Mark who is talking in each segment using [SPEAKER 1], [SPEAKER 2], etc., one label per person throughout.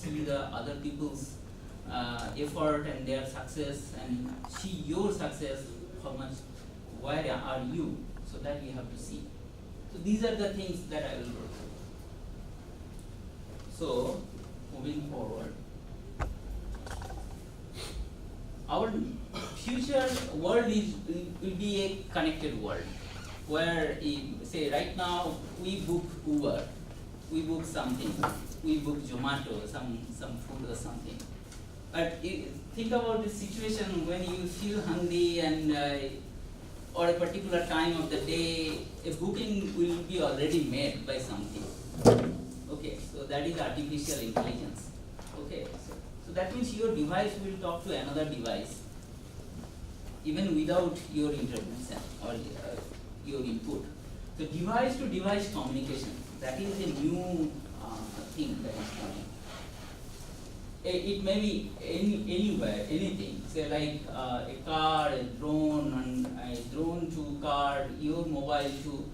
[SPEAKER 1] see the other people's effort and their success, and see your success, how much, where are you, so that you have to see. So these are the things that I will go through. So moving forward, our future world will be a connected world, where say right now we book Uber, we book something, we book Zomato, some food or something. But think about the situation when you feel hungry and or a particular time of the day, a booking will be already made by something. Okay, so that is artificial intelligence. Okay, so that means your device will talk to another device, even without your intervention or your input. So device to device communication, that is a new thing that is coming. It may be anywhere, anything. Say like a car, a drone, and a drone to car, your mobile to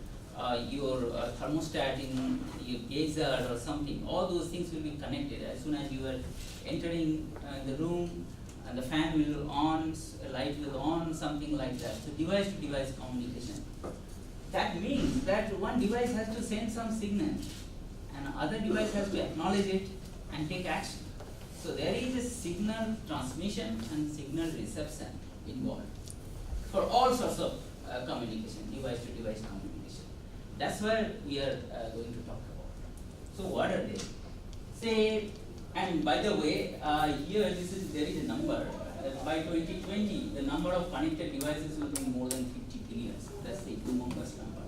[SPEAKER 1] your thermostat in your geyser or something. All those things will be connected. As soon as you are entering the room, and the fan will on, a light will on, something like that. So device to device communication. That means that one device has to send some signal, and other device has to acknowledge it and take action. So there is a signal transmission and signal reception involved for all sorts of communication, device to device communication. That's where we are going to talk about. So what are they? Say, and by the way, here there is a number. By 2020, the number of connected devices will be more than 50 billion. That's the humongous number.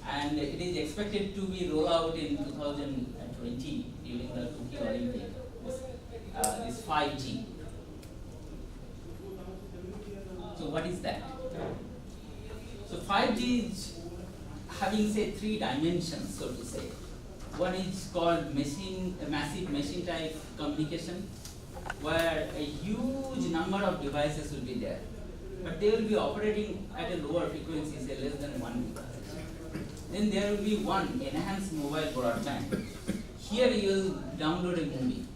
[SPEAKER 1] And it is expected to be rolled out in 2020 during the Tokyo Olympic. Is 5G. So what is that? So 5G is having, say, 3 dimensions, so to say. One is called massive machine type communication, where a huge number of devices will be there, but they will be operating at a lower frequency, say less than 1 gigahertz. Then there will be one enhanced mobile broadband. Here you will download a movie,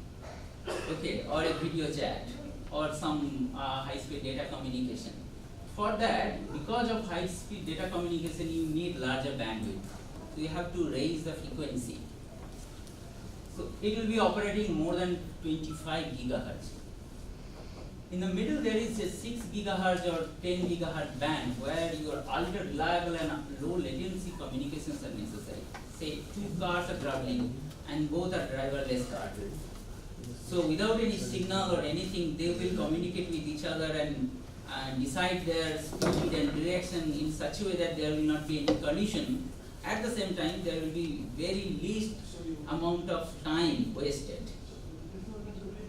[SPEAKER 1] okay, or a video chat, or some high-speed data communication. For that, because of high-speed data communication, you need larger bandwidth. So you have to raise the frequency. So it will be operating more than 25 gigahertz. In the middle, there is a 6 gigahertz or 10 gigahertz band where your ultra reliable and low latency communications are necessary. Say 2 cars are traveling and both are driverless cars. So without any signal or anything, they will communicate with each other and decide their speed and direction in such a way that there will not be any collision. At the same time, there will be very least amount of time wasted.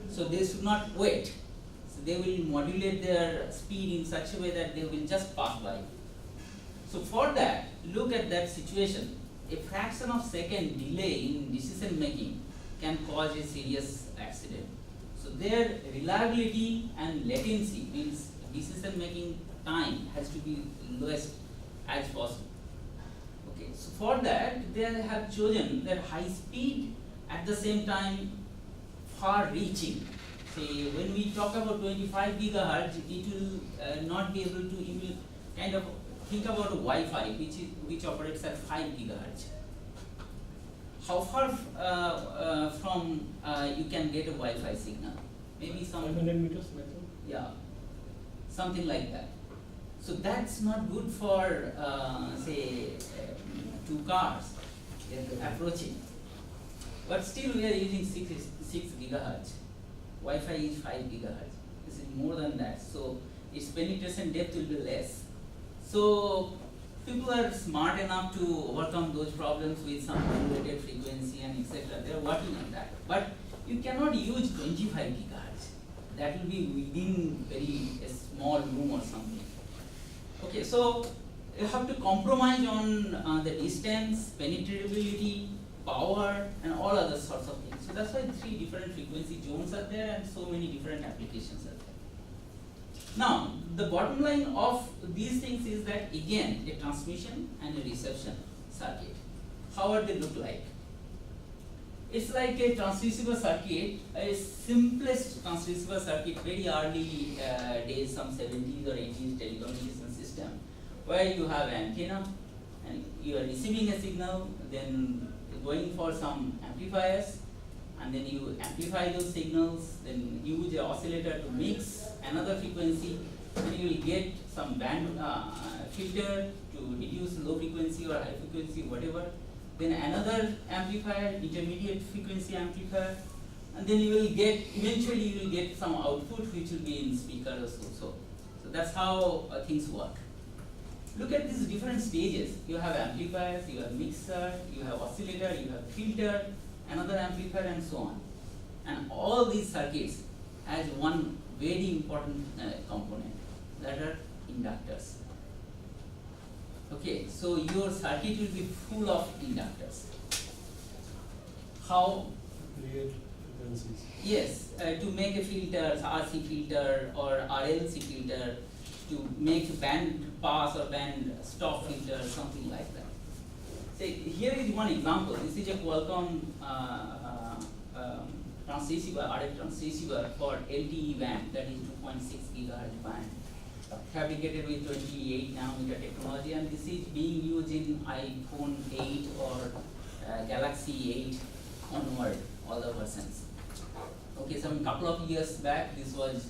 [SPEAKER 1] So they should not wait. So they will modulate their speed in such a way that they will just pass by. So for that, look at that situation. A fraction of second delay in decision making can cause a serious accident. So their reliability and latency means decision making time has to be lowest as possible. Okay, so for that they have chosen that high speed at the same time far reaching. Say when we talk about 25 gigahertz, it will not be able to, you will kind of think about a Wi-Fi which operates at 5 gigahertz. How far from you can get a Wi-Fi signal? Maybe some
[SPEAKER 2] 500 meters maximum.
[SPEAKER 1] Yeah, something like that. So that's not good for say 2 cars approaching. But still we are using 6 gigahertz. Wi-Fi is 5 gigahertz. This is more than that. So its penetration depth will be less. So people are smart enough to overcome those problems with some modulated frequency and etc. They are working on that. But you cannot use 25 gigahertz. That will be within a small room or something. Okay, so you have to compromise on the distance, penetrability, power, and all other sorts of things. So that's why 3 different frequency zones are there and so many different applications are there. Now, the bottom line of these things is that again, a transmission and a reception circuit. How are they look like? It's like a transducer circuit, a simplest transducer circuit, very early days, some 70s or 80s telecommunication system, where you have antenna and you are receiving a signal, then going for some amplifiers, and then you amplify those signals, then use an oscillator to mix another frequency, and you will get some band filter to reduce low frequency or high frequency, whatever. Then another amplifier, intermediate frequency amplifier, and then you will get, eventually you will get some output which will be in speakers also. So that's how things work. Look at these different stages. You have amplifiers, you have mixer, you have oscillator, you have filter, another amplifier, and so on. And all these circuits has one very important component, that are inductors. Okay, so your circuit will be full of inductors. How?
[SPEAKER 2] Create frequencies.
[SPEAKER 1] Yes, to make a filter, RC filter or RLC filter, to make band pass or band stop filter, something like that. So here is one example. This is a Qualcomm transceiver, RF transceiver for LTE band, that is 2.6 gigahertz band, fabricated with 28 nanometer technology, and this is being used in iPhone 8 or Galaxy 8 onward, all the versions. Okay, some couple of years back, this was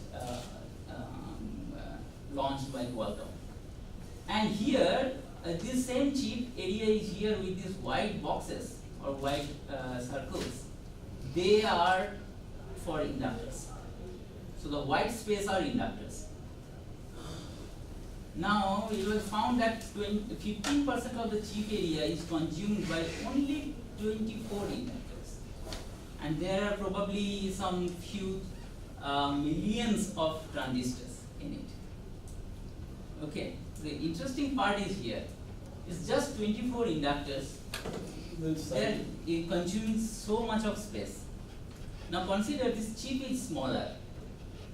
[SPEAKER 1] launched by Qualcomm. And here, this same chip area is here with these white boxes or white circles. They are for inductors. So the white space are inductors. Now it was found that 15% of the chip area is consumed by only 24 inductors, and there are probably some few millions of transistors in it. Okay, the interesting part is here. It's just 24 inductors. Then it consumes so much of space. Now consider this chip is smaller.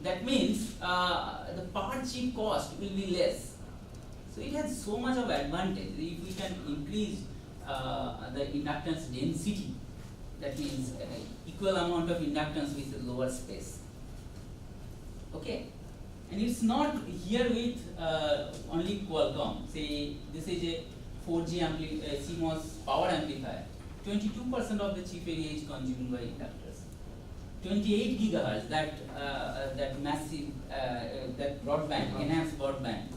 [SPEAKER 1] That means the per chip cost will be less. So it has so much of advantage. If we can increase the inductance density, that means equal amount of inductance with lower space. Okay, and it's not here with only Qualcomm. Say this is a 4G CMOS power amplifier. 22% of the chip area is consumed by inductors. 28 gigahertz, that massive, that broadband, enhanced broadband,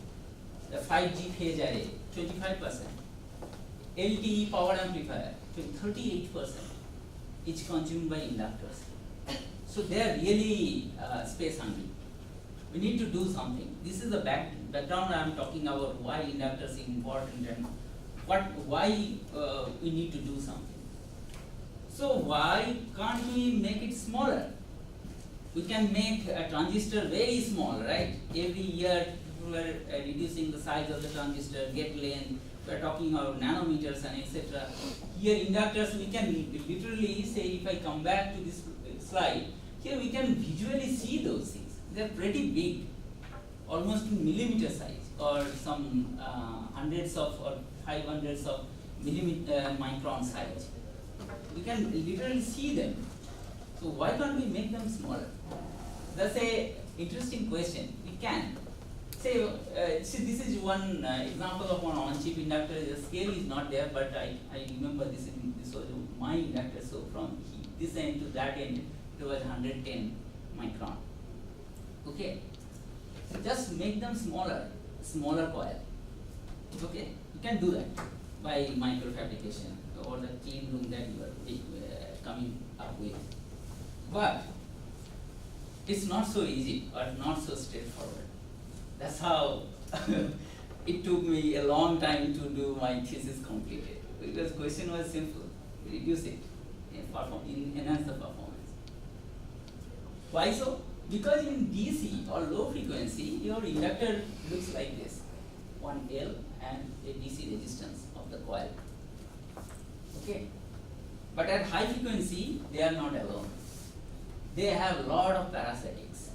[SPEAKER 1] the 5G phase array, 25%. LTE power amplifier, 38%, is consumed by inductors. So they are really space hungry. We need to do something. This is the background I am talking about, why inductors are important and why we need to do something. So why can't we make it smaller? We can make a transistor very small, right? Every year we are reducing the size of the transistor, get length, we are talking about nanometers and etc. Here inductors, we can literally say, if I come back to this slide, here we can visually see those things. They are pretty big, almost in millimeter size, or some hundreds of or 500s of millimeter micron size. We can literally see them. So why can't we make them smaller? That's a interesting question. We can. Say, see, this is one example of one on-chip inductor. The scale is not there, but I remember this was my inductor. So from this end to that end, it was 110 micron. Okay. So just make them smaller coil. Okay. You can do that by microfabrication or the clean room that you are coming up with. But it's not so easy or not so straightforward. That's how it took me a long time to do my thesis completed. Because question was simple, reduce it, enhance the performance. Why so? Because in DC or low frequency, your inductor looks like this, one L and a DC resistance of the coil. Okay. But at high frequency, they are not alone. They have a lot of parasitics.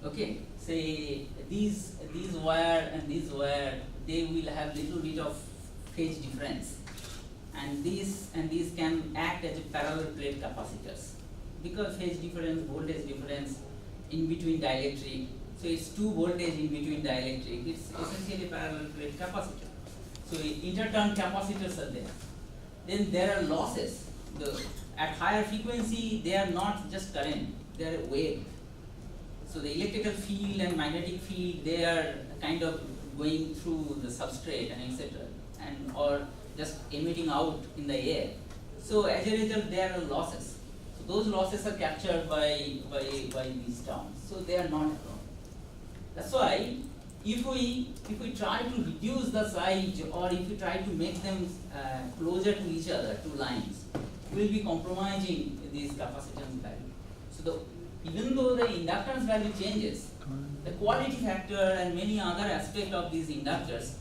[SPEAKER 1] Okay. Say these wire and this wire, they will have little bit of phase difference, and these can act as a parallel plate capacitors because phase difference, voltage difference in between dielectric. So it's 2 voltage in between dielectric. It's essentially a parallel plate capacitor. So interturn capacitors are there. Then there are losses. At higher frequency, they are not just current; they are wave. So the electrical field and magnetic field, they are kind of going through the substrate and etc. and or just emitting out in the air. So as a result, there are losses. So those losses are captured by these terms. So they are not. That's why if we try to reduce the size or if we try to make them closer to each other, two lines, we will be compromising this capacitance value. So even though the inductance value changes, the quality factor and many other aspects of these inductors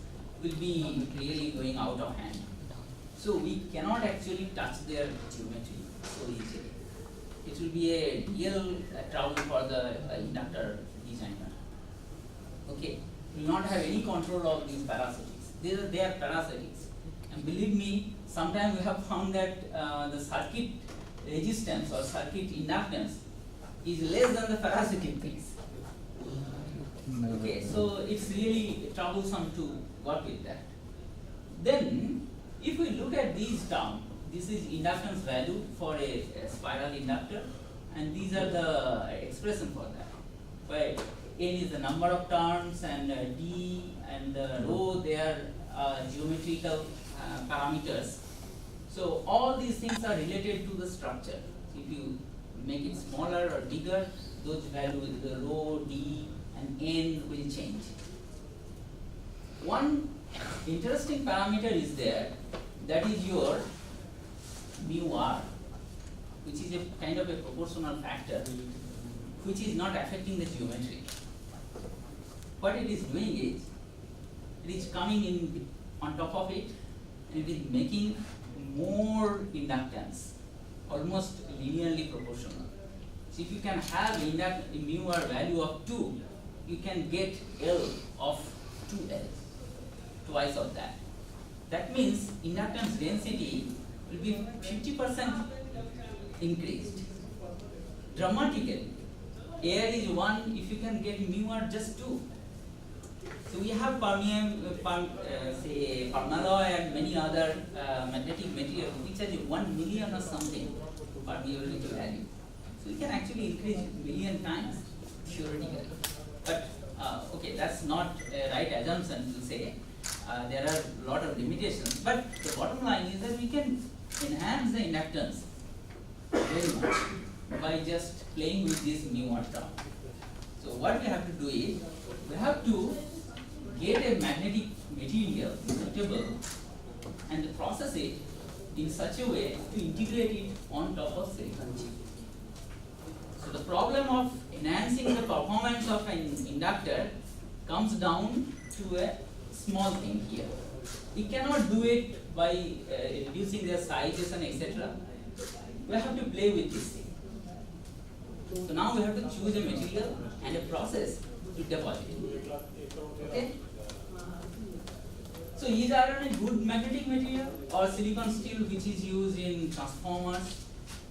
[SPEAKER 1] will be really going out of hand. So we cannot actually touch their geometry so easily. It will be a real trouble for the inductor designer. Okay, we will not have any control of these parasitics. They are parasitics. And believe me, sometimes we have found that the circuit resistance or circuit inductance is less than the parasitic things. Okay, so it's really troublesome to work with that. Then, if we look at these terms, this is inductance value for a spiral inductor, and these are the expression for that. Where N is the number of turns, and D and rho, they are geometrical parameters. So all these things are related to the structure. So if you make it smaller or bigger, those values, the rho, D, and N will change. One interesting parameter is there, that is your mu r, which is a kind of a proportional factor, which is not affecting the geometry. What it is doing is, it is coming in on top of it, and it is making more inductance, almost linearly proportional. So if you can have a mu r value of 2, you can get L of 2L, twice of that. That means inductance density will be 50% increased, dramatically. Air is 1, if you can get mu r just 2. So we have say permalloy and many other magnetic materials which has 1 million or something permeability value. So we can actually increase million times theoretically. But okay, that's not a right assumption to say. There are a lot of limitations. But the bottom line is that we can enhance the inductance very much by just playing with this mu r term. So what we have to do is, we have to get a magnetic material suitable and process it in such a way to integrate it on top of silicon chip. So the problem of enhancing the performance of an inductor comes down to a small thing here. We cannot do it by reducing their sizes and etc. We have to play with this thing. So now we have to choose a material and a process to deposit it. Okay? So is iron a good magnetic material, or silicon steel which is used in transformers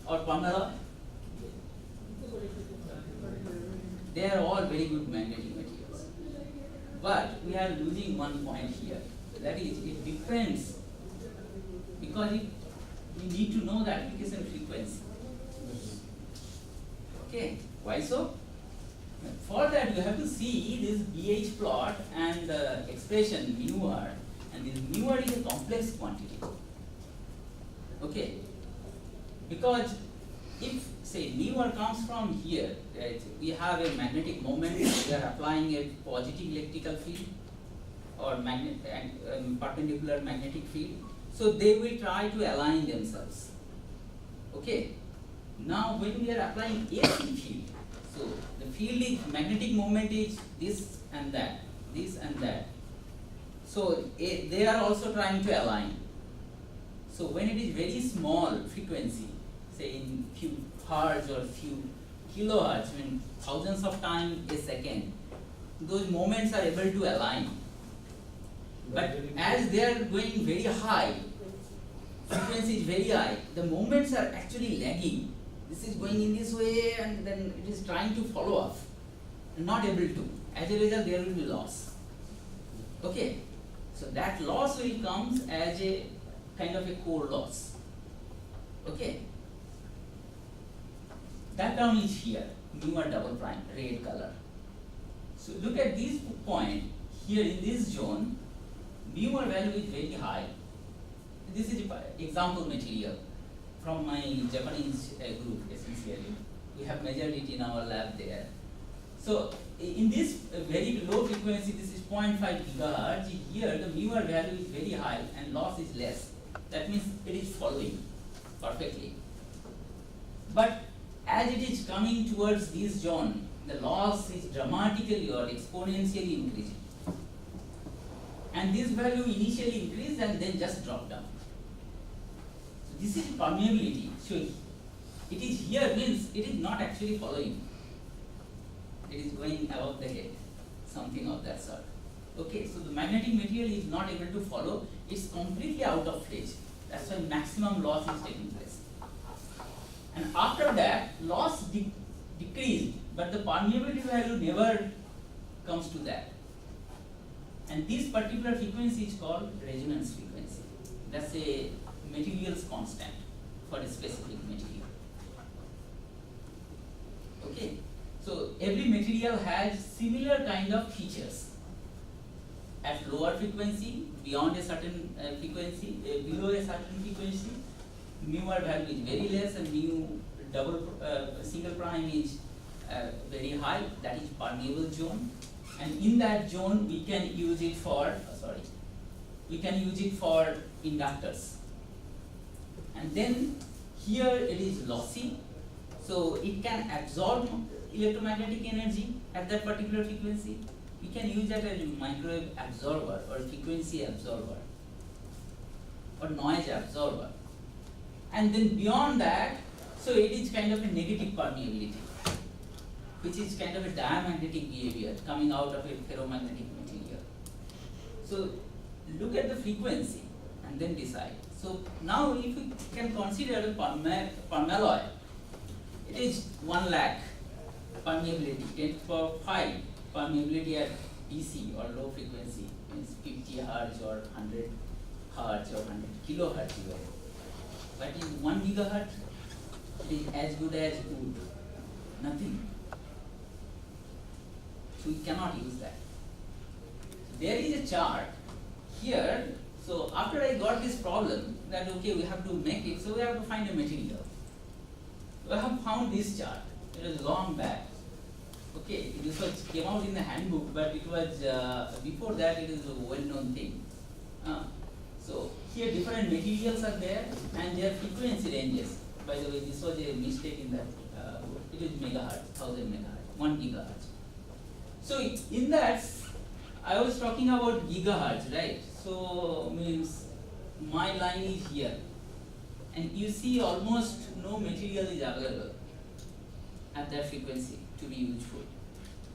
[SPEAKER 1] or permalloy? They are all very good magnetic materials. But we are losing one point here. That is, it depends, because we need to know the application frequency. Okay, why so? For that you have to see this BH plot and the expression mu r, and this mu r is a complex quantity. Okay, because if say mu r comes from here, right, we have a magnetic moment, we are applying a positive electrical field or perpendicular magnetic field, so they will try to align themselves. Okay, now when we are applying AC field, so the field is, magnetic moment is this and that, this and that. So they are also trying to align. So when it is very small frequency, say in few hertz or few kilohertz, I mean thousands of times a second, those moments are able to align. But as they are going very high, frequency is very high, the moments are actually lagging. This is going in this way and then it is trying to follow up, not able to. As a result, there will be loss. Okay, so that loss will come as a kind of a core loss. Okay, that term is here, mu r double prime, red color. So look at this point here in this zone, mu r value is very high. This is example material from my Japanese group essentially. We have measured it in our lab there. So in this very low frequency, this is 0.5 gigahertz, here the mu r value is very high and loss is less. That means it is following perfectly. But as it is coming towards this zone, the loss is dramatically or exponentially increasing. And this value initially increased and then just dropped down. So this is permeability. So it is here means it is not actually following. It is going above the head, something of that sort. Okay, so the magnetic material is not able to follow, it's completely out of phase. That's why maximum loss is taking place. And after that, loss decreased, but the permeability value never comes to that. And this particular frequency is called resonance frequency. That's a material's constant for a specific material. Okay, so every material has similar kind of features. At lower frequency, beyond a certain frequency, below a certain frequency, mu r value is very less and mu single prime is very high. That is permeable zone, and in that zone we can use it for inductors. And then here it is lossy, so it can absorb electromagnetic energy at that particular frequency. We can use that as a microwave absorber or frequency absorber or noise absorber. And then beyond that, so it is kind of a negative permeability, which is kind of a diamagnetic behavior coming out of a ferromagnetic material. So look at the frequency and then decide. So now if we can consider the permalloy, it is 1 lakh permeability, 10 to the power 5 permeability at DC or low frequency, means 50 hertz or 100 hertz or 100 kilohertz even. But in 1 gigahertz, it is as good as wood, nothing. So we cannot use that. There is a chart here. So after I got this problem that okay, we have to make it, so we have to find a material. So I have found this chart. It was long back. Okay, this was came out in the handbook, but it was before that it is a well-known thing. So here different materials are there and their frequency ranges. By the way, this was a mistake in that book. It is megahertz, 1000 megahertz, 1 gigahertz. So in that, I was talking about gigahertz, right? So means my line is here, and you see almost no material is available at that frequency to be useful.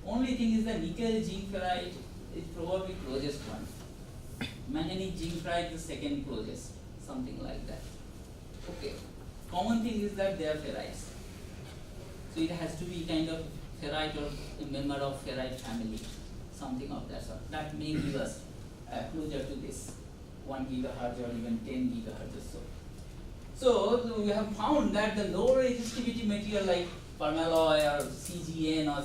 [SPEAKER 1] Only thing is the nickel zinc ferrite is probably closest one. Manganese zinc ferrite is the second closest, something like that. Okay. Common thing is that they are ferrites. So it has to be kind of ferrite or a member of ferrite family, something of that sort. That may give us closer to this 1 gigahertz or even 10 gigahertz or so. So we have found that the low resistivity material like permalloy or CGN or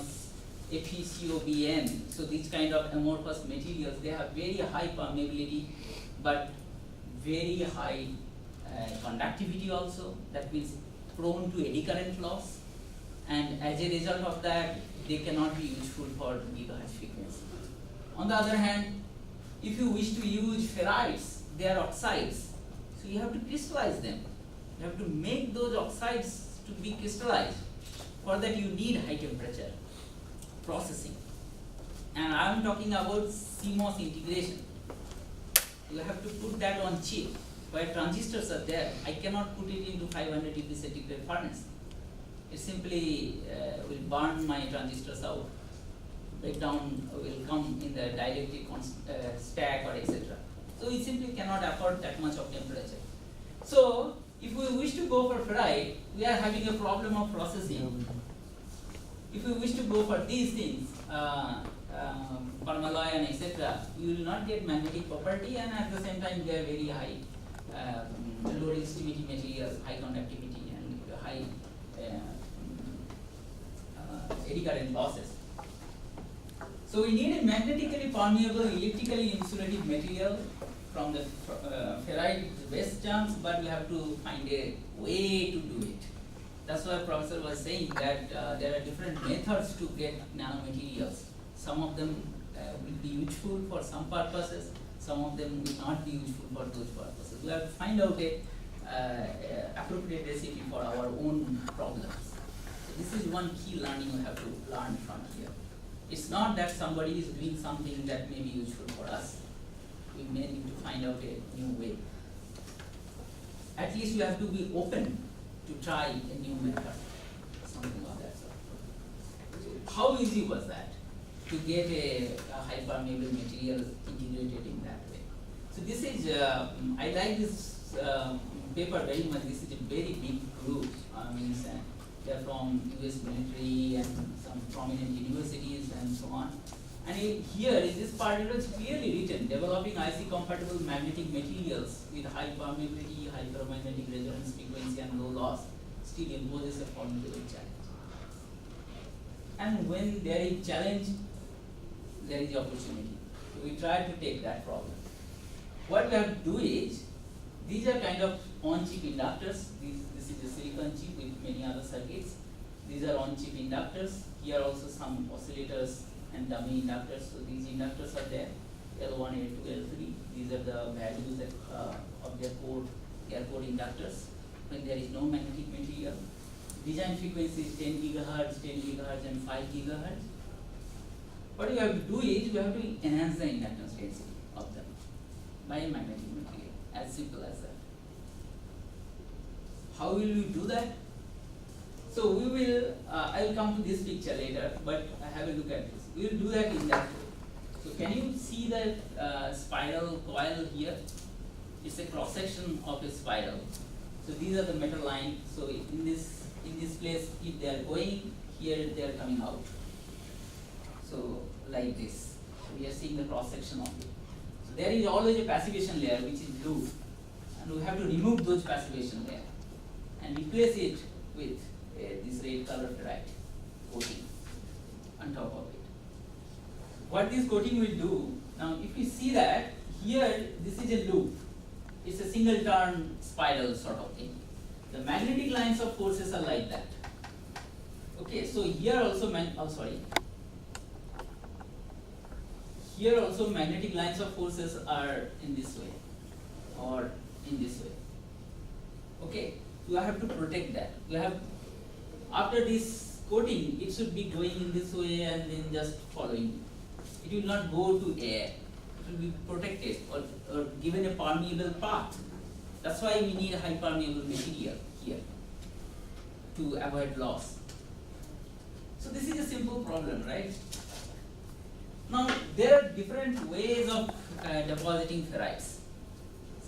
[SPEAKER 1] FeCOBN, so these kind of amorphous materials, they have very high permeability but very high conductivity also. That means prone to eddy current loss, and as a result of that, they cannot be useful for gigahertz frequency. On the other hand, if you wish to use ferrites, they are oxides, so you have to crystallize them. You have to make those oxides to be crystallized. For that you need high temperature processing. And I am talking about CMOS integration. You have to put that on chip. Where transistors are there, I cannot put it into 500 degree centigrade furnace. It simply will burn my transistors out. Breakdown will come in the dielectric stack or etc. So it simply cannot afford that much of temperature. So, if we wish to go for ferrite, we are having a problem of processing. If we wish to go for these things, permalloy and etc., you will not get magnetic property, and at the same time they are very high low resistivity material, high conductivity and high eddy current losses. So we need a magnetically permeable, electrically insulative material from the ferrite is the best chance, but we have to find a way to do it. That's why professor was saying that there are different methods to get nanomaterials. Some of them will be useful for some purposes, some of them will not be useful for those purposes. We have to find out a appropriate recipe for our own problems. So this is one key learning we have to learn from here. It's not that somebody is doing something that may be useful for us. We may need to find out a new way. At least we have to be open to try a new method, something of that sort. So how easy was that to get a high permeable material integrated in that way? So this is, I like this paper very much. This is a very big group. They're from US military and some prominent universities and so on. And here in this part it was clearly written, developing IC compatible magnetic materials with high permeability, high ferromagnetic resonance frequency and low loss still imposes a formidable challenge. And when there is challenge, there is opportunity. So we try to take that problem. What we have to do is, these are kind of on-chip inductors. This is a silicon chip with many other circuits. These are on-chip inductors. Here also some oscillators and dummy inductors. So these inductors are there, L1, L2, L3. These are the values of their air core inductors when there is no magnetic material. Design frequency is 10 gigahertz, 10 gigahertz and 5 gigahertz. What you have to do is, you have to enhance the inductance density of them by a magnetic material, as simple as that. How will we do that? So we will, I will come to this picture later, but have a look at this. We will do that in that way. So can you see that spiral coil here? It's a cross section of a spiral. So these are the metal lines. So in this place, if they are going, here they are coming out. So like this. So we are seeing the cross section of it. So there is always a passivation layer which is blue, and we have to remove those passivation layer and replace it with this red color ferrite coating on top of it. What this coating will do, now if you see that here, this is a loop. It's a single turn spiral sort of thing. The magnetic lines of forces are like that. Okay, so here also here also magnetic lines of forces are in this way or in this way. Okay, you have to protect that. You have, after this coating, it should be going in this way and then just following. It will not go to air. It will be protected or given a permeable path. That's why we need a high permeable material here to avoid loss. So this is a simple problem, right? Now there are different ways of depositing ferrites.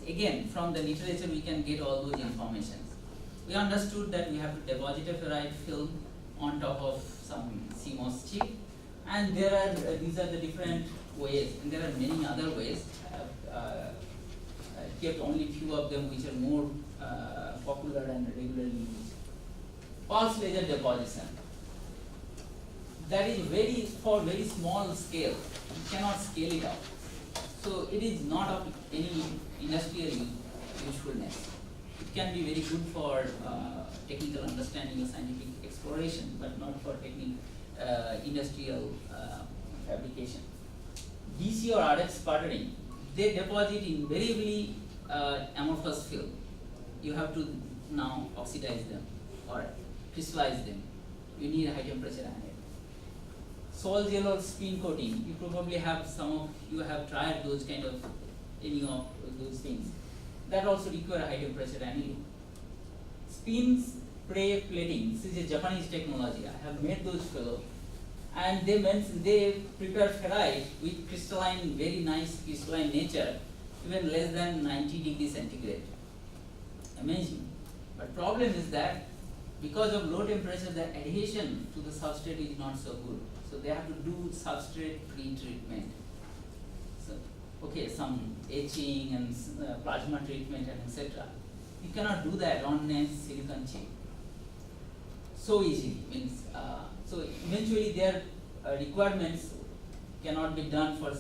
[SPEAKER 1] Again, from the literature we can get all those information. We understood that we have to deposit a ferrite film on top of some CMOS chip, and there are these are the different ways, and there are many other ways. I have kept only few of them which are more popular and regularly used. Pulse laser deposition. That is for very small scale. You cannot scale it up. So it is not of any industrial usefulness. It can be very good for technical understanding or scientific exploration, but not for industrial fabrication. DC or RF sputtering, they deposit invariably amorphous film. You have to now oxidize them or crystallize them. You need a high temperature anode. Sol gel or spin coating, you probably have you have tried those kind of any of those things. That also require high temperature annealing. Spin spray plating, this is a Japanese technology. I have made those fellow, and they prepare ferrite with crystalline, very nice crystalline nature, even less than 90 degrees centigrade. amazing. But problem is that because of low temperature, the adhesion to the substrate is not so good. So they have to do substrate pre-treatment. So, okay, some etching and plasma treatment and etc. You cannot do that on a silicon chip so easily. Means so eventually their requirements cannot be done for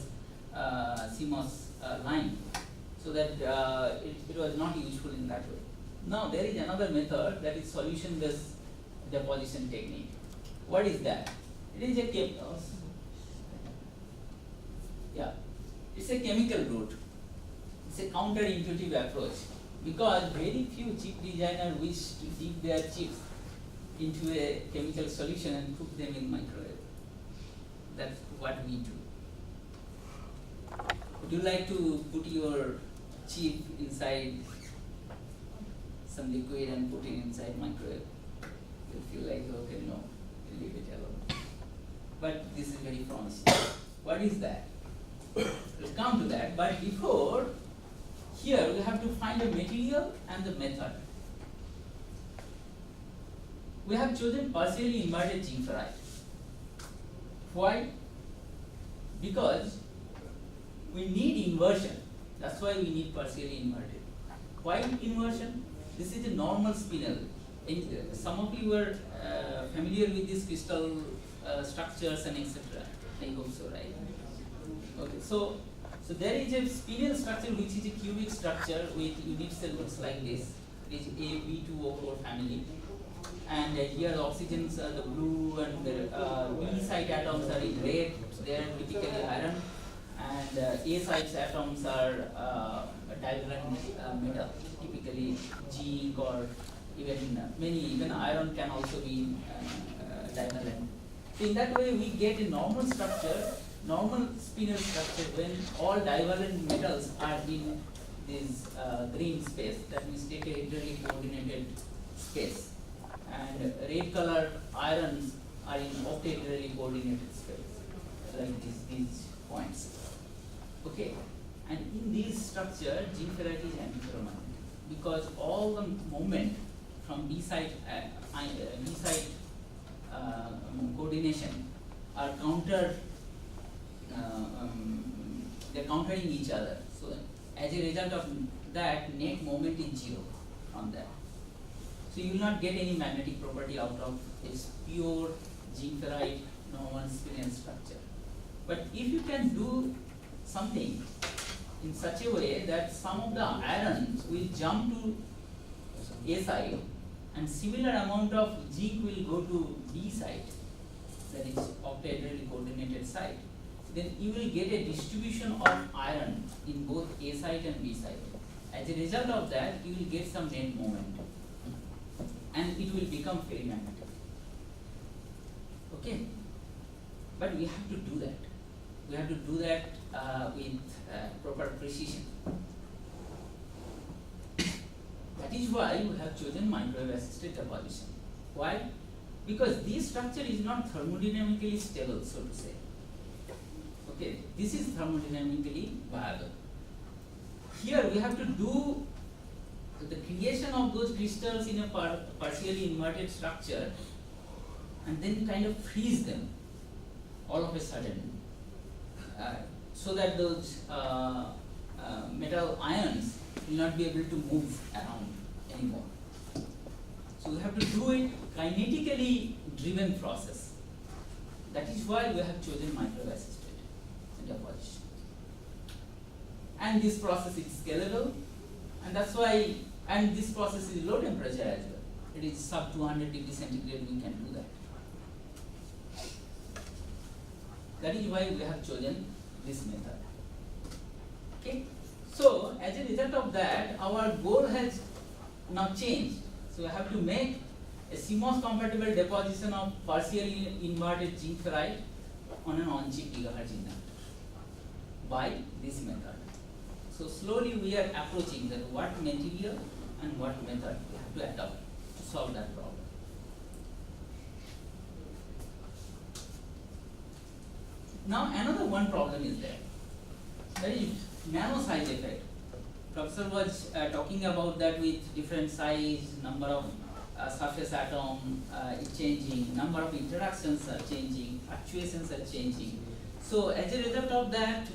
[SPEAKER 1] CMOS line. So that it was not useful in that way. Now there is another method, that is solution-based deposition technique. What is that? It is a it's a chemical route. It's a counterintuitive approach because very few chip designers wish to dip their chips into a chemical solution and cook them in microwave. That's what we do. Would you like to put your chip inside some liquid and put it inside microwave? You feel like, okay, no, leave it alone. But this is very promising. What is that? We'll come to that, but before, here we have to find a material and the method. We have chosen partially inverted zinc ferrite. Why? Because we need inversion. That's why we need partially inverted. Why inversion? This is a normal spinel. Some of you were familiar with these crystal structures and etc. I hope so, right? Okay, so there is a spinel structure which is a cubic structure with unit cell looks like this. It is AB2O4 family. And here the oxygens are the blue and the B site atoms are in red. They are typically iron. And A site atoms are divalent metal, typically zinc or even iron can also be divalent. So in that way we get a normal structure, normal spinel structure when all divalent metals are in this green space, that means tetrahedrally coordinated space. And red colored irons are in octahedrally coordinated space, like these points. Okay, and in this structure, zinc ferrite is antiferromagnetic because all the moment from B site coordination are they're countering each other. So as a result of that, net moment is zero on that. So you will not get any magnetic property out of this pure zinc ferrite normal spinel structure. But if you can do something in such a way that some of the irons will jump to A side and similar amount of zinc will go to B side, that is octahedrally coordinated side, then you will get a distribution of iron in both A side and B side. As a result of that, you will get some net moment and it will become ferrimagnetic. Okay? But we have to do that. We have to do that with proper precision. That is why we have chosen microwave assisted deposition. Why? Because this structure is not thermodynamically stable, so to say. Okay, this is thermodynamically viable. Here we have to do the creation of those crystals in a partially inverted structure and then kind of freeze them all of a sudden so that those metal ions will not be able to move around anymore. So we have to do it kinetically driven process. That is why we have chosen microwave assisted deposition. And this process is scalable, and that's why, and this process is low temperature as well. It is sub 200 degrees centigrade, we can do that. That is why we have chosen this method. Okay. So as a result of that, our goal has now changed. So we have to make a CMOS compatible deposition of partially inverted zinc ferrite on an on-chip gigahertz inductor by this method. So slowly we are approaching that what material and what method we have to adopt to solve that problem. Now another one problem is there. That is nano size effect. professor was talking about that with different size, number of surface atom changing, number of interactions are changing, fluctuations are changing. So as a result of that,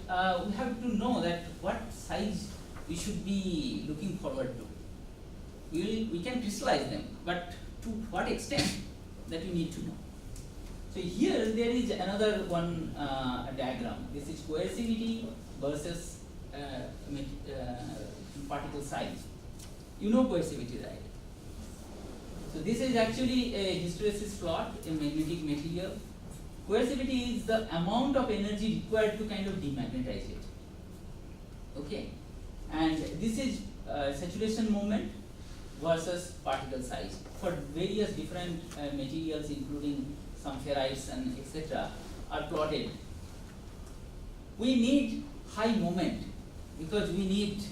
[SPEAKER 1] we have to know that what size we should be looking forward to. We can crystallize them, but to what extent, that we need to know. So here there is another one diagram. This is coercivity versus particle size. You know coercivity, right? So this is actually a hysteresis plot in magnetic material. Coercivity is the amount of energy required to kind of demagnetize it. Okay, and this is saturation moment versus particle size for various different materials, including some ferrites and etc. are plotted. We need high moment because we need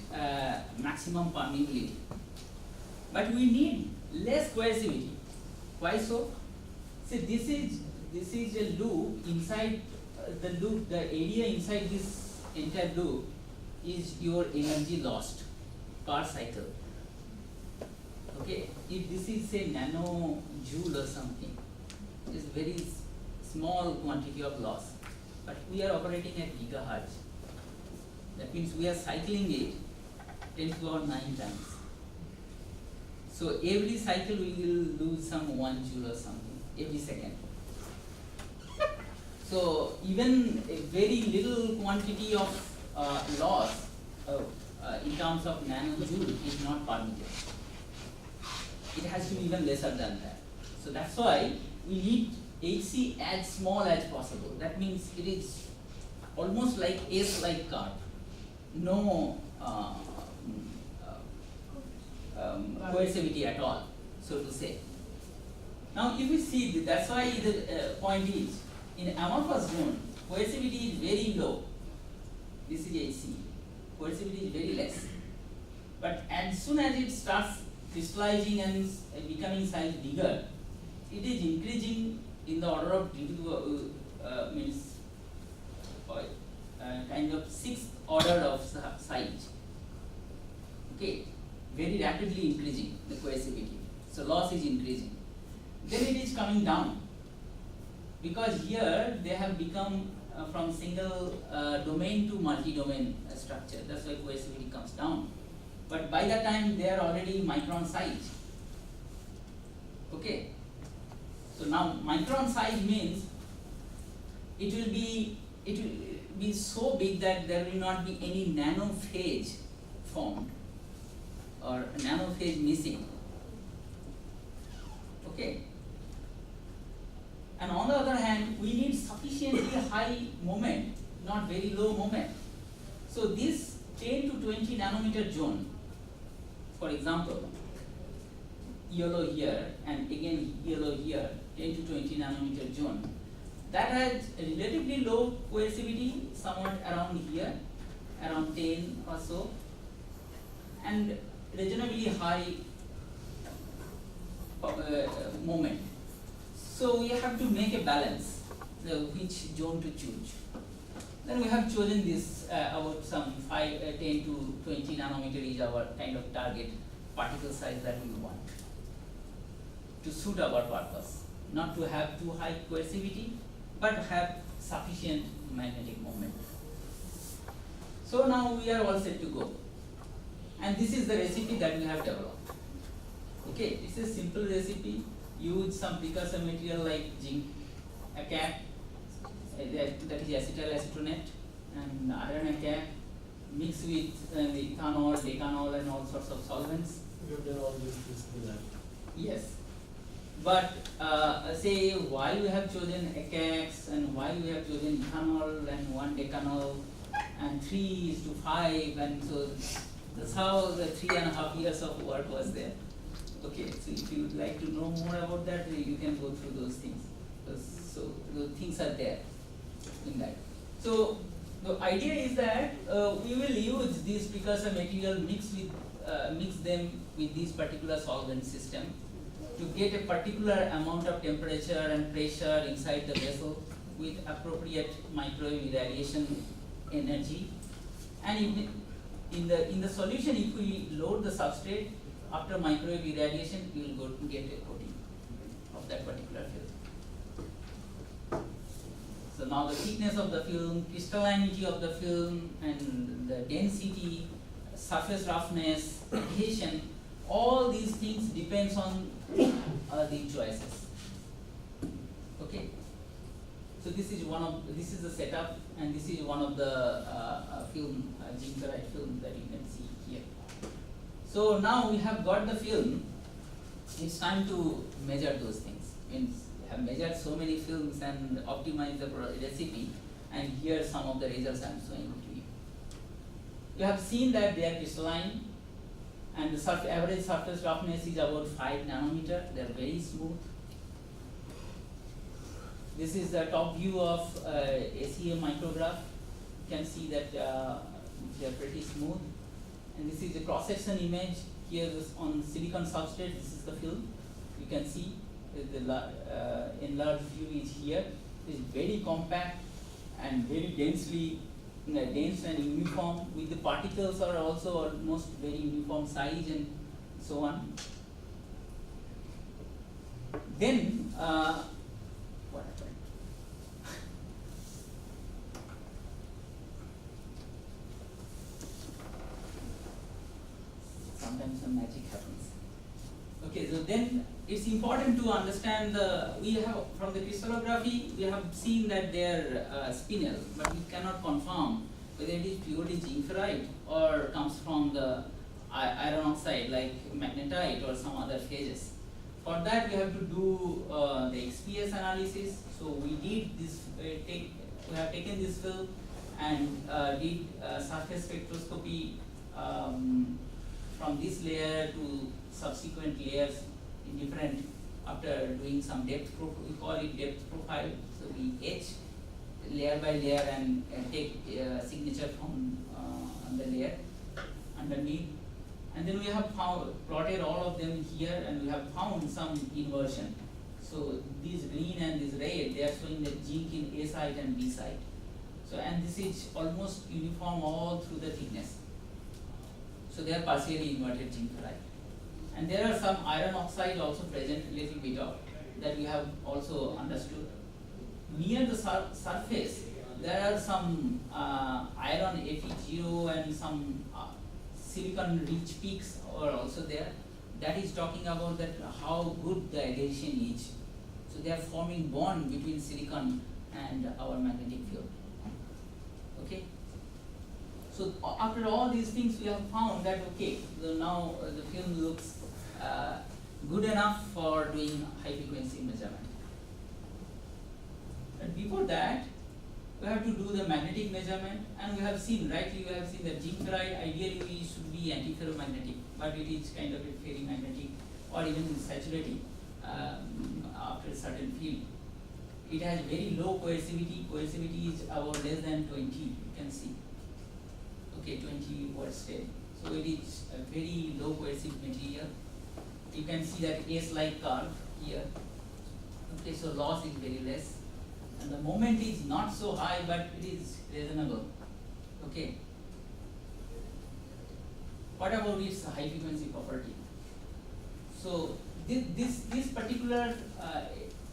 [SPEAKER 1] maximum permeability, but we need less coercivity. Why so? See, this is a loop. Inside the loop, the area inside this entire loop is your energy lost per cycle. Okay, if this is say nano joule or something, it is very small quantity of loss, but we are operating at gigahertz. That means we are cycling it 10 to the power 9 times. So every cycle we will lose some 1 joule or something every second. So even a very little quantity of loss in terms of nanojoule is not permitted. It has to be even lesser than that. So that's why we need HC as small as possible. That means it is almost like S-like curve. No coercivity at all, so to say. Now if you see, that's why the point is, in amorphous zone, coercivity is very low. This is HC. Coercivity is very less. But as soon as it starts crystallizing and becoming size bigger, it is increasing in the order of means kind of 6th order of size. Okay, very rapidly increasing the coercivity. So loss is increasing. Then it is coming down, because here they have become from single domain to multi-domain structure. That's why coercivity comes down. But by that time they are already micron size. Okay. So now micron size means it will be so big that there will not be any nano phase formed or nano phase missing. Okay. And on the other hand, we need sufficiently high moment, not very low moment. So this 10 to 20 nanometer zone, for example, yellow here and again yellow here, 10 to 20 nanometer zone, that has relatively low coercivity, somewhat around here, around 10 or so, and reasonably high moment. So we have to make a balance, which zone to choose. Then we have chosen this about some 10 to 20 nanometer is our kind of target particle size that we want to suit our purpose. Not to have too high coercivity, but have sufficient magnetic moment. So now we are all set to go. And this is the recipe that we have developed. Okay, it's a simple recipe. Use some precursor material like zinc, AKT, that is acetyl acetonate, and iron AKT, mixed with ethanol, decanol, and all sorts of solvents.
[SPEAKER 2] You have done all this in that.
[SPEAKER 1] Yes. But say why we have chosen AKX and why we have chosen ethanol and 1 decanol and 3:5, and so that's how the 3.5 years of work was there. Okay, so if you would like to know more about that, you can go through those things. So the things are there in that. So the idea is that we will use this precursor material, mix them with this particular solvent system to get a particular amount of temperature and pressure inside the vessel with appropriate microwave irradiation energy, and in the solution, if we load the substrate after microwave irradiation, we will go to get a coating of that particular film. So now the thickness of the film, crystallinity of the film, and the density, surface roughness, adhesion, all these things depends on the choices. Okay. So this is the setup, and this is one of the film, zinc ferrite film that you can see here. So now we have got the film. It's time to measure those things. Means we have measured so many films and optimized the recipe, and here are some of the results I am showing to you. You have seen that they are crystalline, and the average surface roughness is about 5 nanometer. They are very smooth. This is the top view of ACA micrograph. You can see that they are pretty smooth. And this is a cross-section image. Here is on silicon substrate. This is the film. You can see the enlarged view is here. It is very compact and very densely dense and uniform. With the particles are also almost very uniform size and so on. Then what happened? Sometimes some magic happens. Okay, so then it's important to understand we have from the crystallography we have seen that they are spinel, but we cannot confirm whether it is purely zinc ferrite or comes from the iron oxide like magnetite or some other phases. For that we have to do the XPS analysis. So we did this. We have taken this film and did surface spectroscopy from this layer to subsequent layers in different. After doing some depth profile, we call it depth profile. So we etch layer by layer and take signature from the layer underneath. And then we have plotted all of them here, and we have found some inversion. So these green and this red, they are showing the zinc in A site and B site. So and this is almost uniform all through the thickness. So they are partially inverted zinc ferrite. And there are some iron oxide also present, little bit of that we have also understood. Near the surface, there are some iron Fe0 and some silicon rich peaks are also there. That is talking about that how good the adhesion is. So they are forming bond between silicon and our magnetic field. Okay. So after all these things, we have found that okay, so now the film looks good enough for doing high frequency measurement. And before that, we have to do the magnetic measurement, and we have seen, rightly we have seen that zinc ferrite ideally we should be antiferromagnetic, but it is kind of a ferrimagnetic or even saturating after a certain field. It has very low coercivity. Coercivity is about less than 20, you can see. Okay, 20 watts 10. So it is a very low coercive material. You can see that S-like curve here. Okay, so loss is very less. And the moment is not so high, but it is reasonable. Okay. What about its high frequency property? So this particular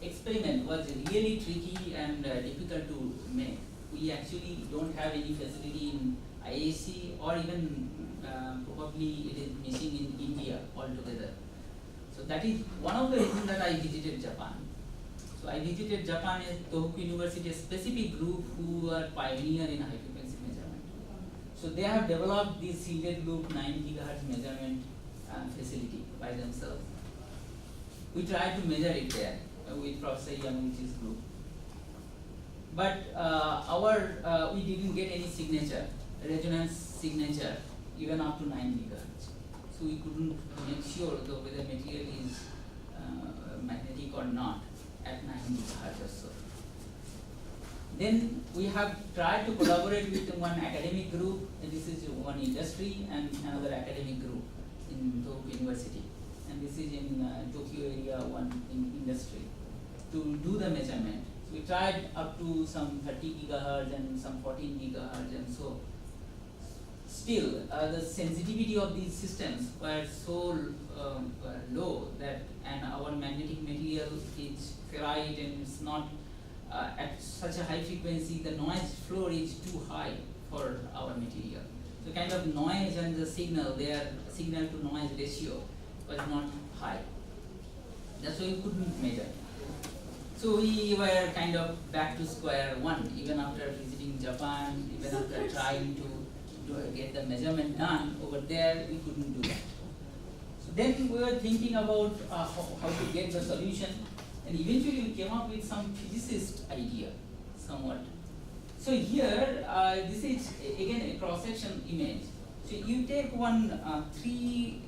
[SPEAKER 1] experiment was really tricky and difficult to make. We actually don't have any facility in IISc, or even probably it is missing in India altogether. So that is one of the reasons that I visited Japan. So I visited Japan at Tohoku University, a specific group who are pioneer in high frequency measurement. So they have developed this shielded loop 9 GHz measurement facility by themselves. We tried to measure it there with Professor Yamaguchi's group. But we didn't get any signature, resonance signature, even up to 9 GHz. So we couldn't make sure whether material is magnetic or not at 9 GHz or so. Then we have tried to collaborate with one academic group, and this is one industry and another academic group in Tohoku University. And this is in Tokyo area, one in industry, to do the measurement. So we tried up to some 30 GHz and some 14 GHz and so. still the sensitivity of these systems were so low that, and our magnetic material is ferrite and it's not at such a high frequency, the noise floor is too high for our material. So kind of noise and the signal, their signal to noise ratio was not high. That's why we couldn't measure. So we were kind of back to square one, even after visiting Japan, even after trying to get the measurement done over there, we couldn't do that. So then we were thinking about how to get the solution, and eventually we came up with some physicist idea, somewhat. So here, this is again a cross-section image. So you take one three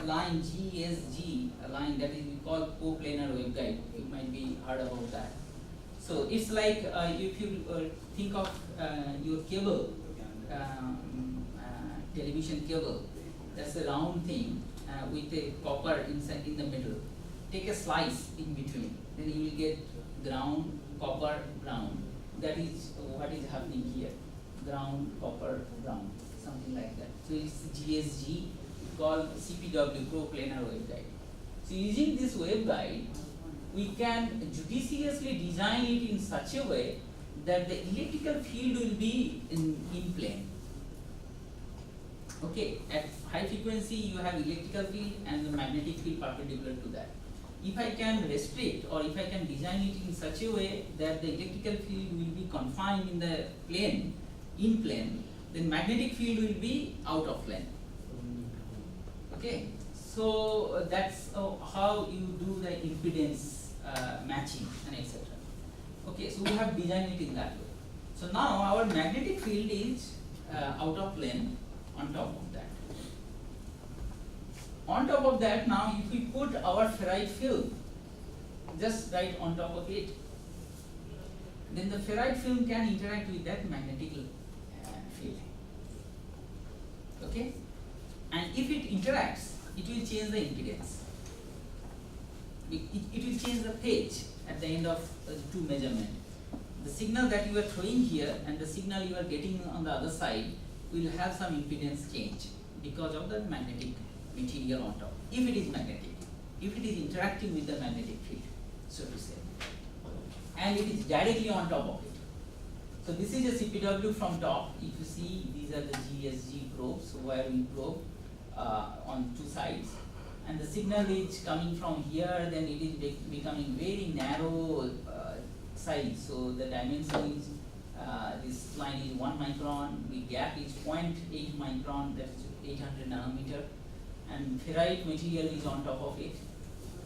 [SPEAKER 1] line GSG, a line that is we call coplanar waveguide. You might be heard about that. So it's like if you think of your cable, television cable, that's a round thing with a copper inside in the middle. Take a slice in between, then you will get ground, copper, ground. That is what is happening here. Ground, copper, ground, something like that. So it's GSG, called CPW, coplanar waveguide. So using this waveguide, we can judiciously design it in such a way that the electrical field will be in plane. Okay, at high frequency you have electrical field and the magnetic field perpendicular to that. If I can restrict or if I can design it in such a way that the electrical field will be confined in the plane, in plane, then magnetic field will be out of plane. Okay, so that's how you do the impedance matching and etc. Okay, so we have designed it in that way. So now our magnetic field is out of plane on top of that. On top of that, now if we put our ferrite film just right on top of it, then the ferrite film can interact with that magnetic field. Okay? And if it interacts, it will change the impedance. It will change the phase at the end of the two measurement. The signal that you are throwing here and the signal you are getting on the other side will have some impedance change because of the magnetic material on top. If it is magnetic, if it is interacting with the magnetic field, so to say, and it is directly on top of it. So this is a CPW from top. If you see, these are the GSG probes where we probe on two sides, and the signal is coming from here. Then it is becoming very narrow size. So the dimension is this line is 1 micron. The gap is 0.8 micron. That's 800 nanometer. And ferrite material is on top of it.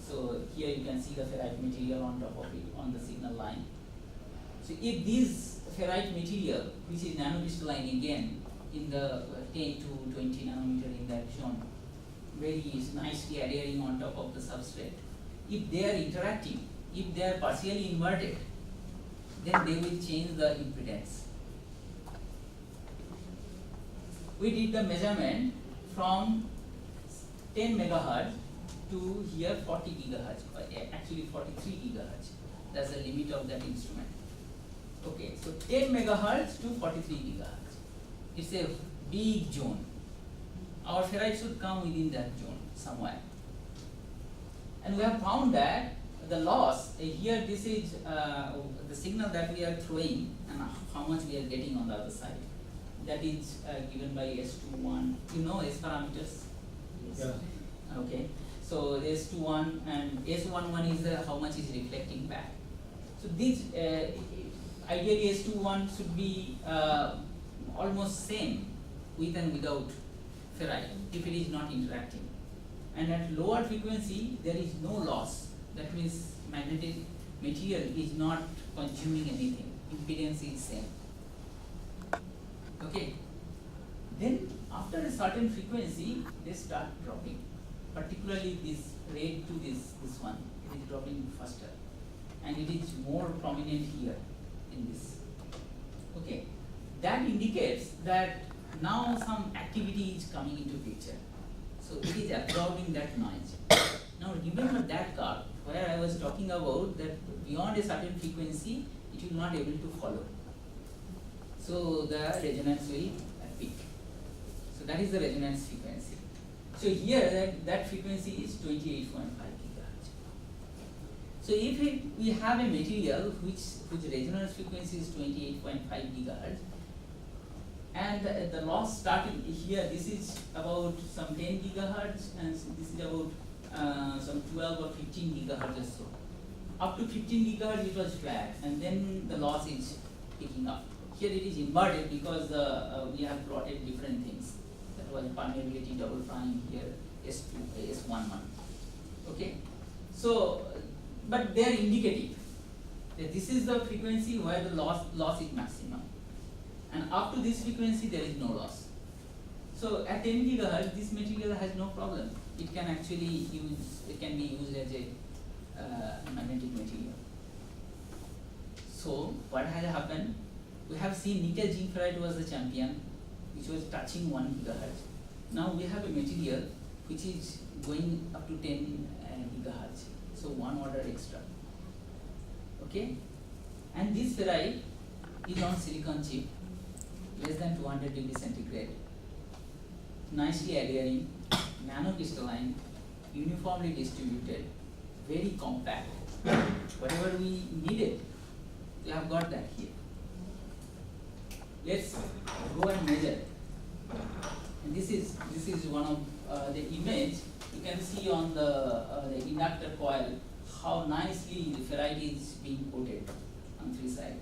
[SPEAKER 1] So here you can see the ferrite material on top of it on the signal line. So if this ferrite material, which is nanocrystalline again in the 10 to 20 nanometer in that zone, very nicely adhering on top of the substrate, if they are interacting, if they are partially inverted, then they will change the impedance. We did the measurement from 10 megahertz to here 40 gigahertz, actually 43 gigahertz. That's the limit of that instrument. Okay, so 10 megahertz to 43 gigahertz. It's a big zone. Our ferrite should come within that zone somewhere. And we have found that the loss, here this is the signal that we are throwing and how much we are getting on the other side. That is given by S21. You know S parameters?
[SPEAKER 2] Yeah.
[SPEAKER 1] Okay. So S21 and S11 is how much is reflecting back. So this ideally S21 should be almost same with and without ferrite if it is not interacting. And at lower frequency there is no loss. That means magnetic material is not consuming anything. Impedance is same. Okay. Then after a certain frequency they start dropping. Particularly this red to this one, it is dropping faster, and it is more prominent here in this. Okay, that indicates that now some activity is coming into picture. So it is absorbing that noise. Now remember that curve where I was talking about that beyond a certain frequency it will not able to follow. So the resonance will peak. that is the resonance frequency. So here that frequency is 28.5 gigahertz. So if we have a material whose resonance frequency is 28.5 gigahertz, and the loss starting here, this is about some 10 gigahertz, and this is about some 12 or 15 gigahertz or so. Up to 15 gigahertz it was flat, and then the loss is picking up. Here it is inverted because we have plotted different things. That was permeability double prime, here S2, S11. Okay, so but they are indicative. This is the frequency where the loss is maximum, and up to this frequency there is no loss. So at 10 gigahertz, this material has no problem. It can actually it can be used as a magnetic material. So what has happened? We have seen nickel zinc ferrite was the champion, which was touching 1 gigahertz. Now we have a material which is going up to 10 gigahertz, so 1 order extra. Okay, and this ferrite is on silicon chip, less than 200 degrees centigrade, nicely adhering, nanocrystalline, uniformly distributed, very compact. Whatever we needed, we have got that here. Let's go and measure. And this is one of the image. You can see on the inductor coil how nicely the ferrite is being coated on 3 sides.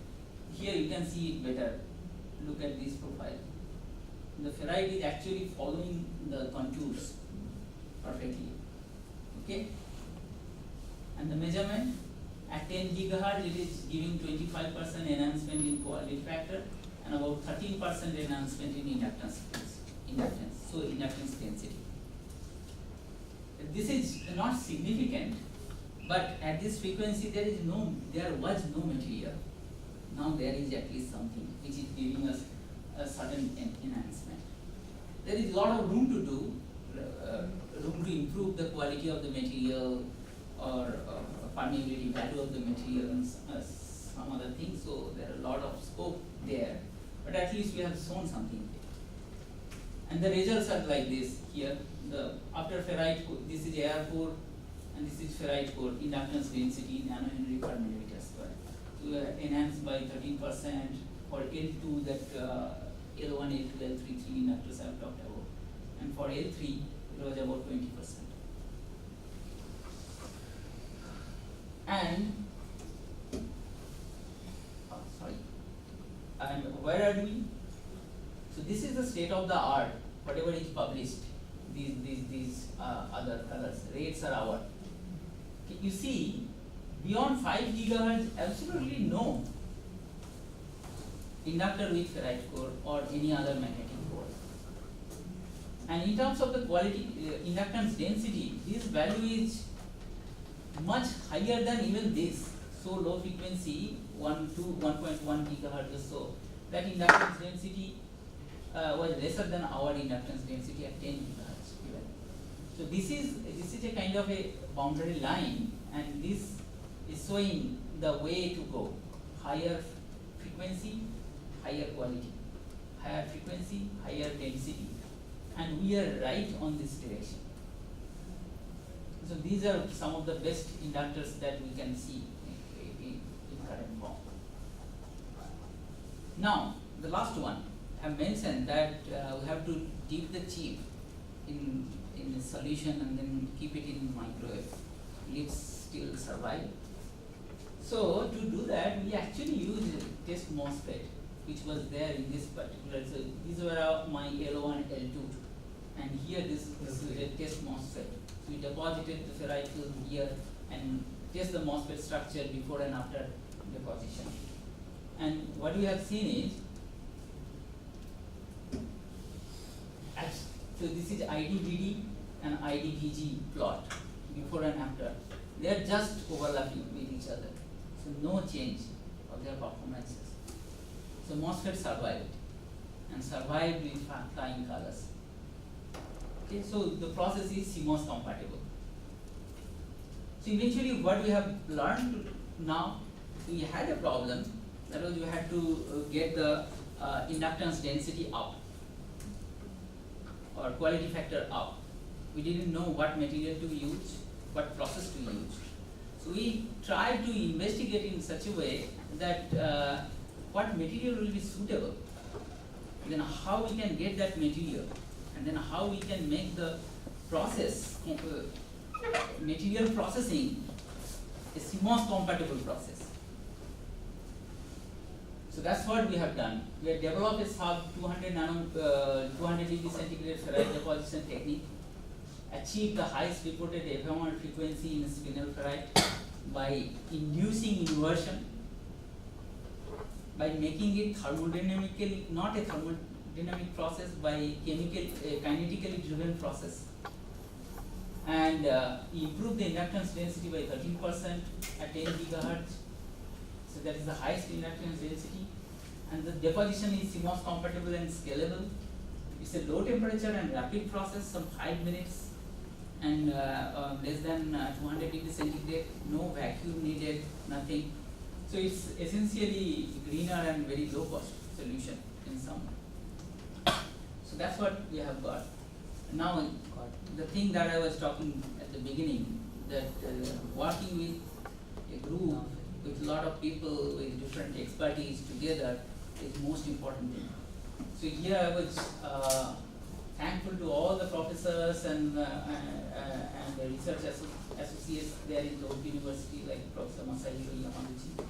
[SPEAKER 1] Here you can see it better. Look at this profile. The ferrite is actually following the contours perfectly. Okay? And the measurement at 10 gigahertz, it is giving 25% enhancement in quality factor and about 13% enhancement in inductance. So inductance density. This is not significant, but at this frequency there was no material. Now there is at least something which is giving us a certain enhancement. There is a lot of room to do, room to improve the quality of the material or permeability value of the material and some other things. So there are a lot of scope there, but at least we have shown something. And the results are like this here. The after ferrite core, this is AR core, and this is ferrite core, inductance density, nanohenry per millimeter square. So enhanced by 13% for L2, that L1, L2, L3, 3 inductors I have talked about, and for L3 it was about 20%. And and where are we? So this is the state of the art. Whatever is published, these other colors, rates are our. You see, beyond 5 gigahertz, absolutely no inductor with ferrite core or any other magnetic core. And in terms of the quality, inductance density, this value is much higher than even this. So low frequency, 1 to 1.1 gigahertz or so, that inductance density was lesser than our inductance density at 10 gigahertz even. So this is a kind of a boundary line, and this is showing the way to go. Higher frequency, higher quality. Higher frequency, higher density. And we are right on this direction. So these are some of the best inductors that we can see in current form. Now, the last one, I have mentioned that we have to dip the chip in a solution and then keep it in microwave. Will it still survive? So to do that, we actually use a test MOSFET, which was there in this particular. So these were my L1, L2, and here this is a test MOSFET. So we deposited the ferrite film here and test the MOSFET structure before and after deposition. And what we have seen is, so this is IDVD and IDVG plot before and after. They are just overlapping with each other. So no change of their performances. So MOSFET survived and survived with flying colors. Okay, so the process is CMOS compatible. So eventually what we have learned now, we had a problem, that was we had to get the inductance density up. or quality factor up. We didn't know what material to use, what process to use. So we tried to investigate in such a way that what material will be suitable, then how we can get that material, and then how we can make the process, material processing a CMOS compatible process. So that's what we have done. We have developed a sub 200 degree centigrade ferrite deposition technique, achieved the highest reported FMR frequency in spinel ferrite by inducing inversion, by making it thermodynamically, not a thermodynamic process, by kinetically driven process, and improve the inductance density by 13% at 10 gigahertz. So that is the highest inductance density, and the deposition is CMOS compatible and scalable. It's a low temperature and rapid process, some 5 minutes, and less than 200 degrees centigrade, no vacuum needed, nothing. So it's essentially greener and very low cost solution in some. So that's what we have got. Now the thing that I was talking at the beginning, that working with a group with a lot of people with different expertise together is most important thing. So here I was thankful to all the professors and the research associates there in Tohoku University, like Professor Masahiro Yamaguchi,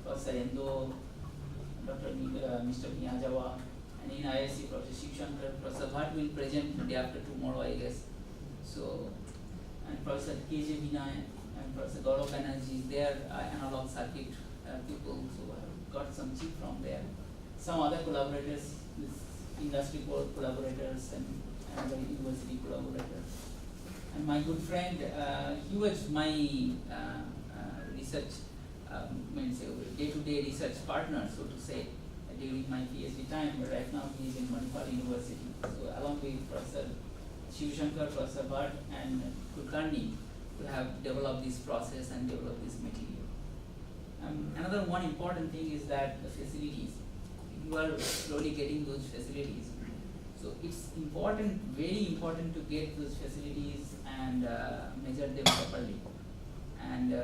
[SPEAKER 1] Professor Endo, Mr. Miyazawa, and in IISc, Professor Shivshankar. Professor Bhatt will present the day after tomorrow, I guess. So, and Professor K.J. Vinay and Professor Gaurav Banerjee, they are analog circuit people, so I have got some chip from there. Some other collaborators, industry collaborators and other university collaborators. And my good friend, he was my research, means day-to-day research partner, so to say, during my PhD time, but right now he is in Manipal University. So along with Professor Shivshankar, Professor Bhatt and Kulkarni, we have developed this process and developed this material. Another one important thing is that the facilities. You are slowly getting those facilities. So it's important, very important to get those facilities and measure them properly. And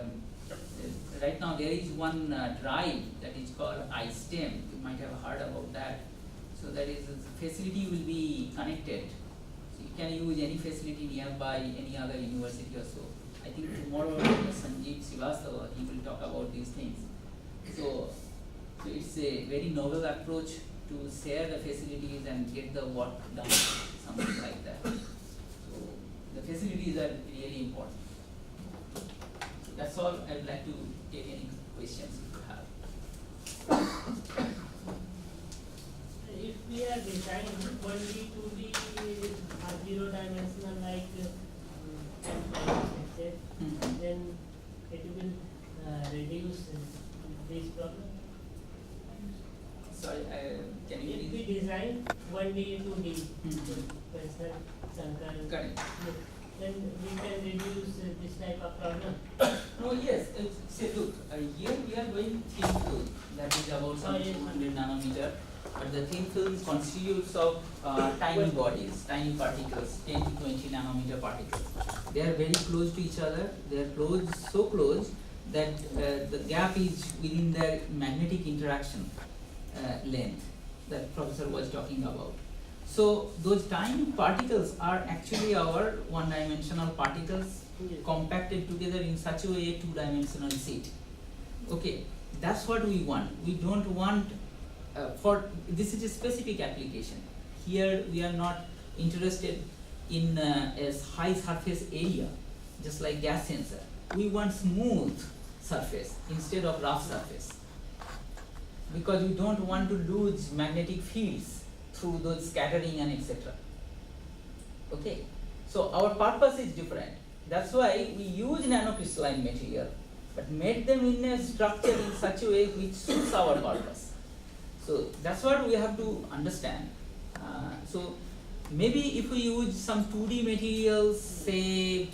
[SPEAKER 1] right now there is one drive that is called ISTEM. You might have heard about that. So that is, the facility will be connected. So you can use any facility nearby, any other university or so. I think tomorrow Sanjeev Srivastava, he will talk about these things. So it's a very novel approach to share the facilities and get the work done, something like that. So the facilities are really important. So that's all. I'd like to take any questions if you have.
[SPEAKER 3] If we are designing 1D, 2D, zero-dimensional like then it will reduce this problem.
[SPEAKER 1] Sorry, can you
[SPEAKER 3] If
[SPEAKER 1] please?
[SPEAKER 3] we design 1D, 2D,
[SPEAKER 1] Correct.
[SPEAKER 3] then we can reduce this type of problem.
[SPEAKER 1] No, yes. Say, look, here we are going thin film. That is about some 200 nanometer. But the thin film constitutes of tiny bodies, tiny particles, 10 to 20 nanometer particles. They are very close to each other. They are close, so close that the gap is within their magnetic interaction length that professor was talking about. So those tiny particles are actually our one-dimensional particles compacted together in such a way, two-dimensional sheet. Okay, that's what we want. We don't want for this is a specific application. Here we are not interested in a high surface area, just like gas sensor. We want smooth surface instead of rough surface, because we don't want to lose magnetic fields through those scattering and etc. Okay, so our purpose is different. That's why we use nanocrystalline material, but made them in a structure in such a way which suits our purpose. So that's what we have to understand. So maybe if we use some 2D materials, say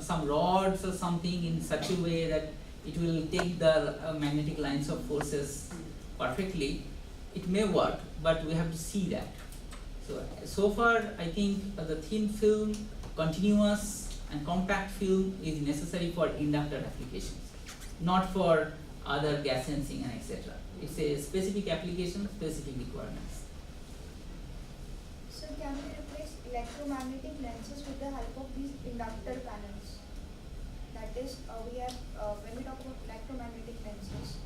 [SPEAKER 1] some rods or something in such a way that it will take the magnetic lines of forces perfectly, it may work, but we have to see that. So far, I think the thin film, continuous and compact film is necessary for inductor applications, not for other gas sensing and etc. It's a specific application, specific requirements.
[SPEAKER 4] So can we replace electromagnetic lenses with the help of these inductor panels? That is, we have when we talk about electromagnetic lenses,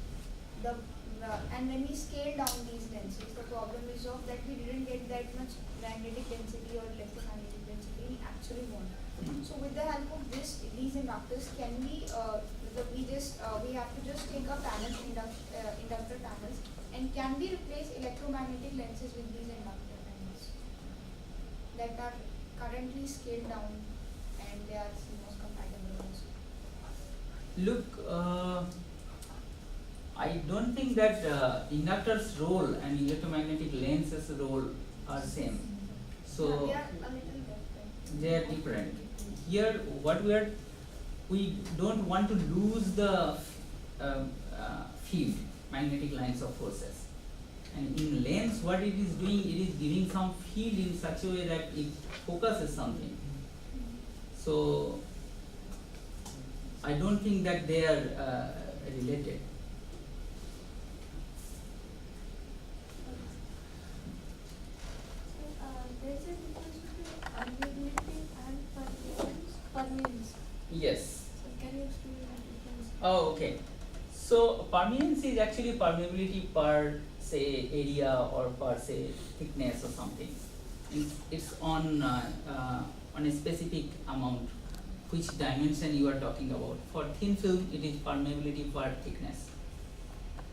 [SPEAKER 4] and when we scale down these lenses, the problem is of that we didn't get that much magnetic density or electromagnetic density we actually want. So with the help of these inductors, can we we have to just take a panel inductor panels, and can we replace electromagnetic lenses with these inductor panels that are currently scaled down and they are CMOS compatible also?
[SPEAKER 1] Look, I don't think that inductor's role and electromagnetic lens's role are same. So
[SPEAKER 4] they are a little different.
[SPEAKER 1] they are different. Here, what we don't want to lose the field, magnetic lines of forces. And in lens, what it is doing, it is giving some field in such a way that it focuses something. So I don't think that they are related.
[SPEAKER 4] There's a difference between permeability and permeance.
[SPEAKER 1] Yes.
[SPEAKER 4] So can you explain that difference?
[SPEAKER 1] Oh, okay. So permeance is actually permeability per say area or per say thickness or something. It's on a specific amount, which dimension you are talking about. For thin film, it is permeability per thickness.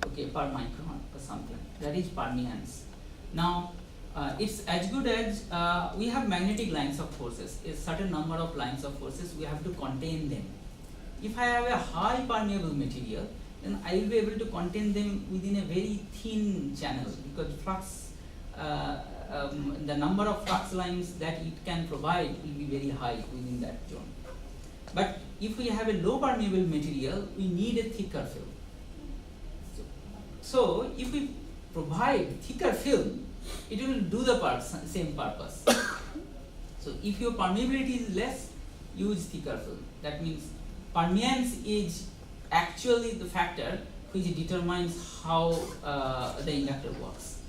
[SPEAKER 1] Okay, per micron or something. That is permeance. Now, it's as good as we have magnetic lines of forces. A certain number of lines of forces, we have to contain them. If I have a high permeable material, then I will be able to contain them within a very thin channel, because flux, the number of flux lines that it can provide will be very high within that zone. But if we have a low permeable material, we need a thicker film. So if we provide thicker film, it will do the same purpose. So if your permeability is less, use thicker film. That means permeance is actually the factor which determines how the inductor works.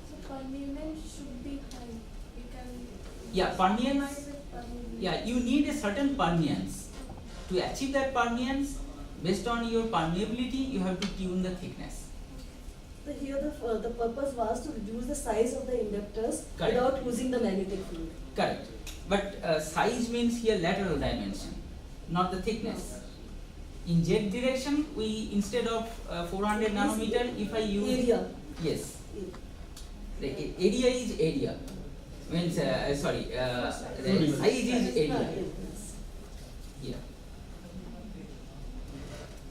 [SPEAKER 4] So permeance should be high. You can
[SPEAKER 1] Yeah, permeance.
[SPEAKER 4] optimize it permeability.
[SPEAKER 1] Yeah, you need a certain permeance. To achieve that permeance, based on your permeability, you have to tune the thickness.
[SPEAKER 5] So here the purpose was to reduce the size of the inductors
[SPEAKER 1] Correct.
[SPEAKER 5] without losing the magnetic field.
[SPEAKER 1] Correct. But size means here lateral dimension, not the thickness. In Z direction, we instead of 400 nanometer, if I use
[SPEAKER 5] Area.
[SPEAKER 1] yes, the area is area. Means the size is area. Yeah.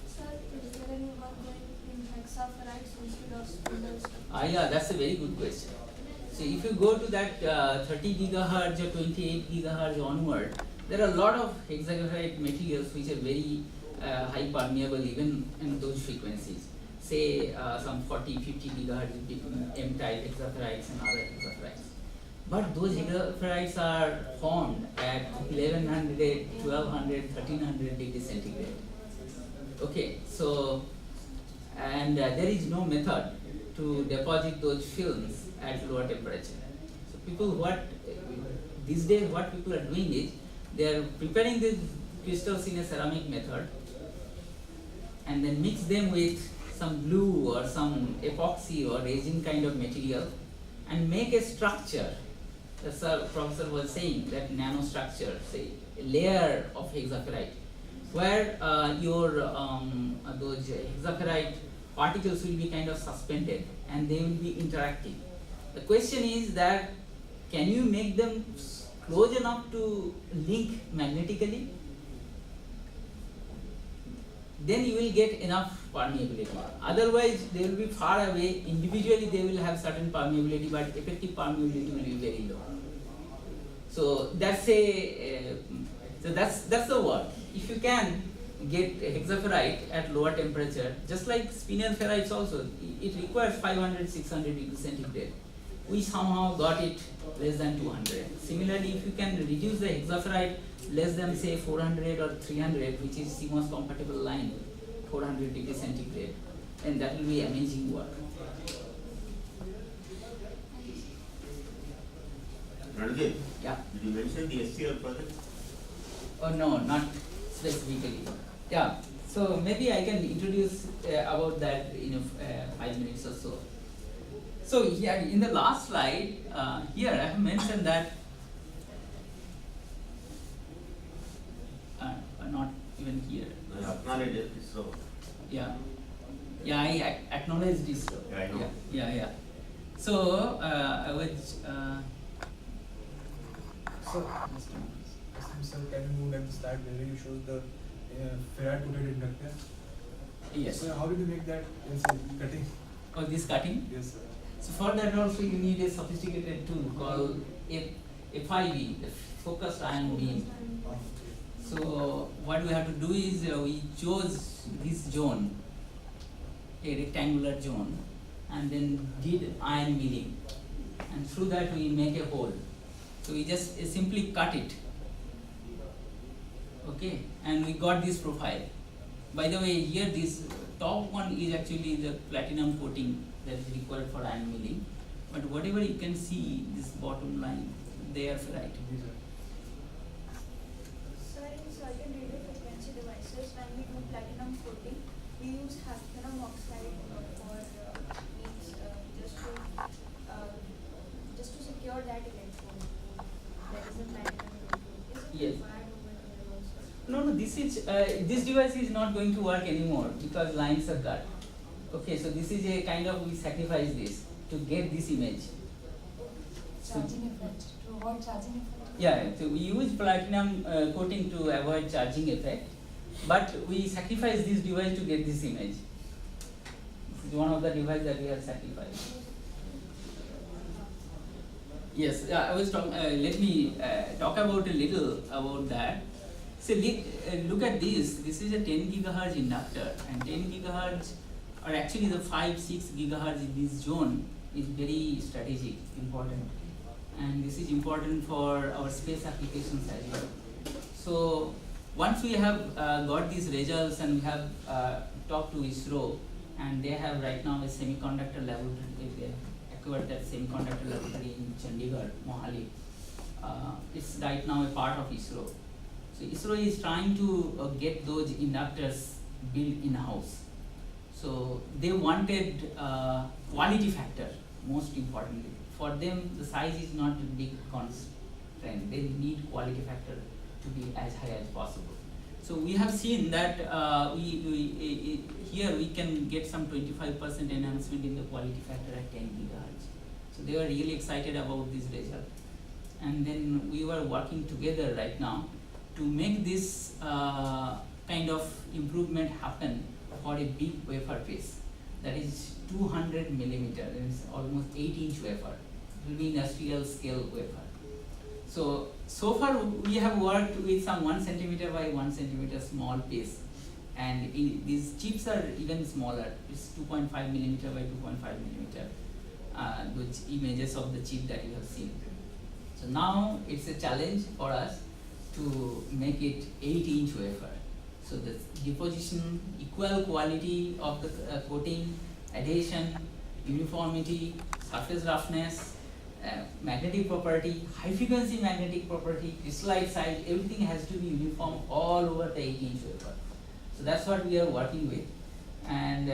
[SPEAKER 4] Sir, is there any work going in hexaferides instead of spindle structure?
[SPEAKER 1] Yeah, that's a very good question. So if you go to that 30 gigahertz or 28 gigahertz onward, there are a lot of hexagonal materials which are very high permeable even in those frequencies. Say some 40, 50 gigahertz M-type hexaferides and other hexaferides. But those hexaferides are formed at 1100, 1200, 1300 degrees centigrade. Okay, so and there is no method to deposit those films at lower temperature. So these days what people are doing is they are preparing these crystals in a ceramic method and then mix them with some glue or some epoxy or resin kind of material and make a structure. As the professor was saying, that nano structure, say a layer of hexaferrite, where those hexaferrite particles will be kind of suspended and they will be interacting. The question is that can you make them close enough to link magnetically? Then you will get enough permeability. Otherwise, they will be far away. Individually, they will have certain permeability, but effective permeability will be very low. So that's that's the work. If you can get hexaferrite at lower temperature, just like spinel ferrites also, it requires 500, 600 degrees centigrade. we somehow got it less than 200. Similarly, if you can reduce the hexaferrite less than say 400 or 300, which is CMOS compatible line, 400 degree centigrade, and that will be amazing work.
[SPEAKER 6] Ranajit,
[SPEAKER 1] Yeah.
[SPEAKER 6] did you mention the SCL project?
[SPEAKER 1] Oh no, not specifically. Yeah. So maybe I can introduce about that in 5 minutes or so. So here in the last slide, here I have mentioned that not even here.
[SPEAKER 6] I acknowledge it, so.
[SPEAKER 1] Yeah. Yeah, I acknowledge this.
[SPEAKER 6] Yeah, I know.
[SPEAKER 1] Yeah. So I was.
[SPEAKER 2] So, sir, can you move next slide where you show the ferrite coated inductor?
[SPEAKER 1] Yes.
[SPEAKER 2] So, how did you make that cutting?
[SPEAKER 1] Oh, this cutting.
[SPEAKER 2] Yes, sir.
[SPEAKER 1] So for that also you need a sophisticated tool called FIB, the focused ion beam. So what we have to do is we chose this zone, a rectangular zone, and then did ion milling, and through that we make a hole. So we just simply cut it, okay, and we got this profile. By the way, here this top one is actually the platinum coating that is required for ion milling, but whatever you can see, this bottom line, they are ferrite.
[SPEAKER 2] These are.
[SPEAKER 4] Sir, in certain radio frequency devices, when we do platinum coating, we use hafnium oxide for just to secure that electrode. That is the platinum electrode. Is it
[SPEAKER 1] Yes.
[SPEAKER 4] required over here also?
[SPEAKER 1] No, this device is not going to work anymore because lines are cut. Okay, so this is a kind of, we sacrifice this to get this image.
[SPEAKER 7] Charging effect, to avoid charging effect.
[SPEAKER 1] Yeah, so we use platinum coating to avoid charging effect, but we sacrifice this device to get this image. This is one of the devices that we have sacrificed. Yes, I was talking. Let me talk about a little about that. So look at this. This is a 10 gigahertz inductor, and 10 gigahertz, or actually the 5-6 gigahertz in this zone is very strategic, important, and this is important for our space applications as well. So once we have got these results and we have talked to ISRO, and they have right now a semiconductor laboratory. They acquired that semiconductor laboratory in Chandigarh, Mohali. It's right now a part of ISRO. So ISRO is trying to get those inductors built in-house. So they wanted quality factor, most importantly. For them, the size is not a big constraint. They need quality factor to be as high as possible. So we have seen that here we can get some 25% enhancement in the quality factor at 10 gigahertz. So they were really excited about this result. And then we were working together right now to make this kind of improvement happen for a big wafer piece. That is 200 millimeter, that is almost 8-inch wafer. It will be industrial scale wafer. So far we have worked with some 1 centimeter by 1 centimeter small piece, and these chips are even smaller. It's 2.5 millimeter by 2.5 millimeter, those images of the chip that you have seen. So now it's a challenge for us to make it 8-inch wafer. So the deposition, equal quality of the coating, adhesion, uniformity, surface roughness, magnetic property, high frequency magnetic property, crystallite size, everything has to be uniform all over the 8-inch wafer. So that's what we are working with, and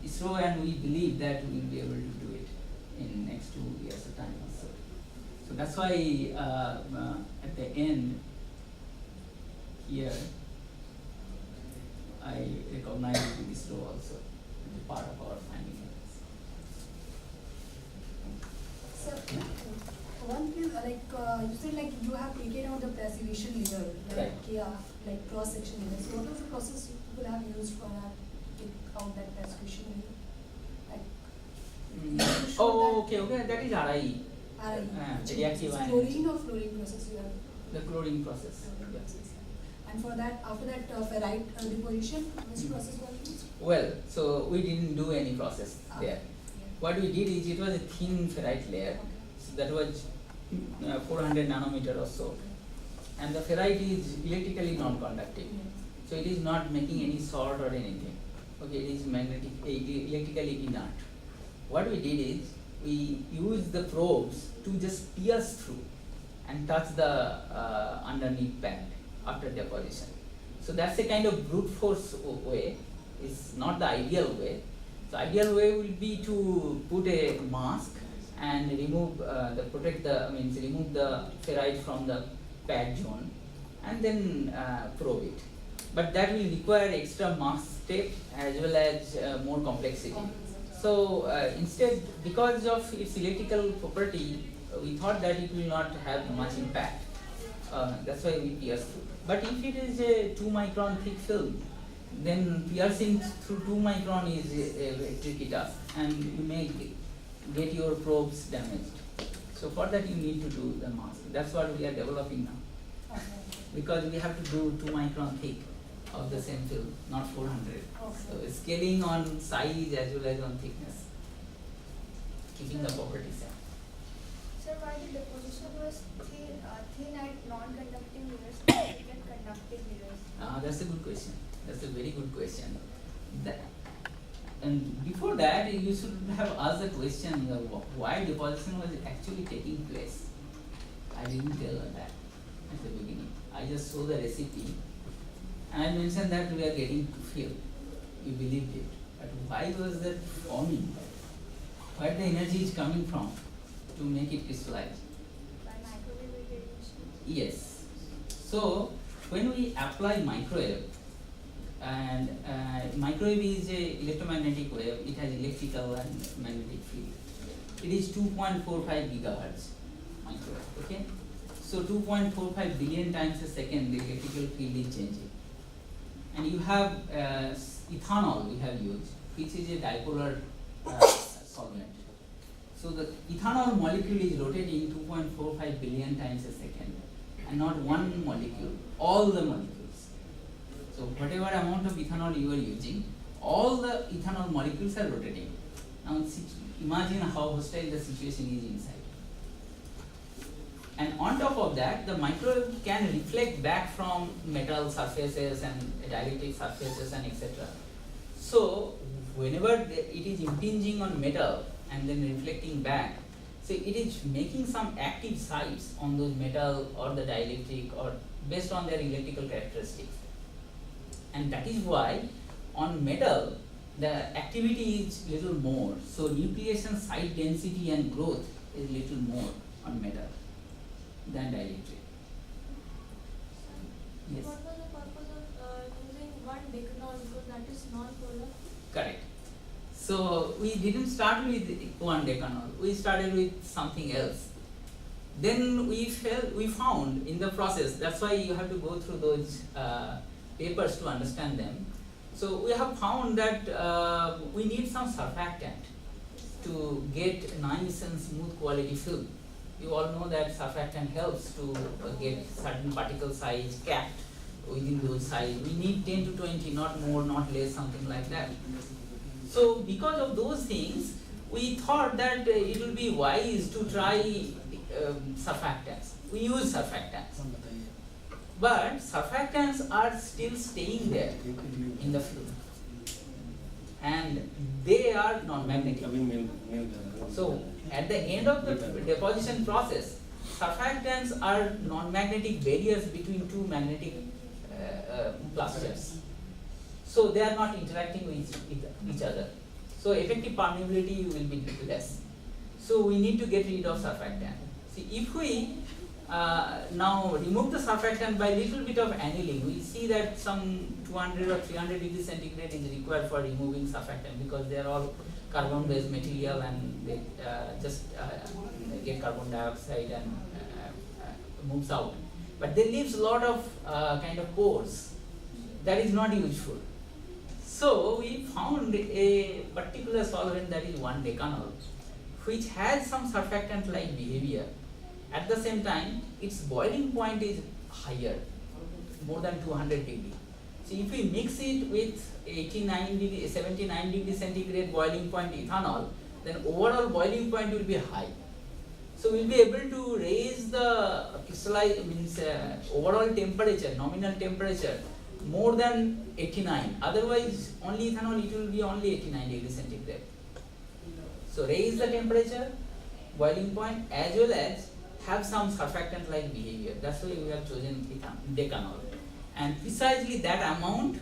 [SPEAKER 1] ISRO, and we believe that we will be able to do it in next 2 years of time or so. So that's why at the end here I recognize ISRO also as a part of our finding.
[SPEAKER 7] So, one thing, you said you have taken out the preservation layer,
[SPEAKER 1] Right.
[SPEAKER 7] like cross section layer. So what was the process you have used for that, take out that preservation layer?
[SPEAKER 1] Oh, okay, that is RIE. Reactive ion.
[SPEAKER 7] Chlorine or fluorine process you have?
[SPEAKER 1] The chlorine process.
[SPEAKER 7] Fluorine
[SPEAKER 1] Yeah.
[SPEAKER 7] process, yeah. And for that, after that ferrite deposition, which process was used?
[SPEAKER 1] Well, so we didn't do any process there.
[SPEAKER 7] Yeah.
[SPEAKER 1] what we did is it was a thin ferrite layer, so that was 400 nanometer or so, and the ferrite is electrically non-conductive, so it is not making any salt or anything. Okay, it is electrically inert. What we did is we used the probes to just pierce through and touch the underneath pad after deposition. So that's a kind of brute force way. It's not the ideal way. The ideal way will be to put a mask and remove remove the ferrite from the pad zone and then probe it. But that will require extra mask step as well as more complexity. So instead, because of its electrical property, we thought that it will not have much impact. That's why we pierce through. But if it is a 2 micron thick film, then piercing through 2 micron is a tricky task, and you may get your probes damaged. So for that you need to do the mask. That's what we are developing now. Because we have to do 2 micron thick of the same film, not 400. So scaling on size as well as on thickness, keeping the properties same.
[SPEAKER 4] Sir, why the deposition was thin at non-conducting mirrors and thick at conducting mirrors?
[SPEAKER 1] That's a good question. That's a very good question. And before that, you should have asked the question why deposition was actually taking place. I didn't tell that at the beginning. I just saw the recipe and I mentioned that we are getting to film. You believed it. But why was that forming? Where the energy is coming from to make it crystallize?
[SPEAKER 4] By microwave radiation?
[SPEAKER 1] Yes. So when we apply microwave, and microwave is a electromagnetic wave, it has electrical and magnetic field. It is 2.45 gigahertz microwave, okay? So 2.45 billion times a second the electrical field is changing. And you have ethanol we have used, which is a dipolar solvent. So the ethanol molecule is rotating 2.45 billion times a second, and not one molecule, all the molecules. So whatever amount of ethanol you are using, all the ethanol molecules are rotating. Now imagine how hostile the situation is inside. And on top of that, the microwave can reflect back from metal surfaces and dielectric surfaces and etc. So whenever it is impinging on metal and then reflecting back, so it is making some active sites on those metal or the dielectric or based on their electrical characteristics. And that is why on metal the activity is little more. So nucleation site density and growth is little more on metal than dielectric. Yes.
[SPEAKER 8] What was the purpose of using one decanol, because that is non-polar?
[SPEAKER 1] Correct. So we didn't start with one decanol. We started with something else. Then we found in the process. That's why you have to go through those papers to understand them. So we have found that we need some surfactant to get nice and smooth quality film. You all know that surfactant helps to get certain particle size capped within those size. We need 10 to 20, not more, not less, something like that. So because of those things, we thought that it will be wise to try surfactants. We use surfactants. But surfactants are still staying there in the film. And they are non-magnetic. So at the end of the deposition process, surfactants are non-magnetic barriers between two magnetic clusters. So they are not interacting with each other. So effective permeability will be less. So we need to get rid of surfactant. See, if we now remove the surfactant by little bit of annealing, we see that some 200 or 300 degrees centigrade is required for removing surfactant, because they are all carbon based material and they just get carbon dioxide and moves out. But they leaves a lot of kind of pores. That is not useful. So we found a particular solvent, that is 1 decanol, which has some surfactant like behavior. At the same time, its boiling point is higher, more than 200 degrees. So if we mix it with 79 degree centigrade boiling point ethanol, then overall boiling point will be high. So we'll be able to raise the overall temperature, nominal temperature, more than 89. Otherwise, only ethanol, it will be only 89 degrees centigrade. So raise the temperature, boiling point, as well as have some surfactant-like behavior. That's why we have chosen decanol. And precisely that amount,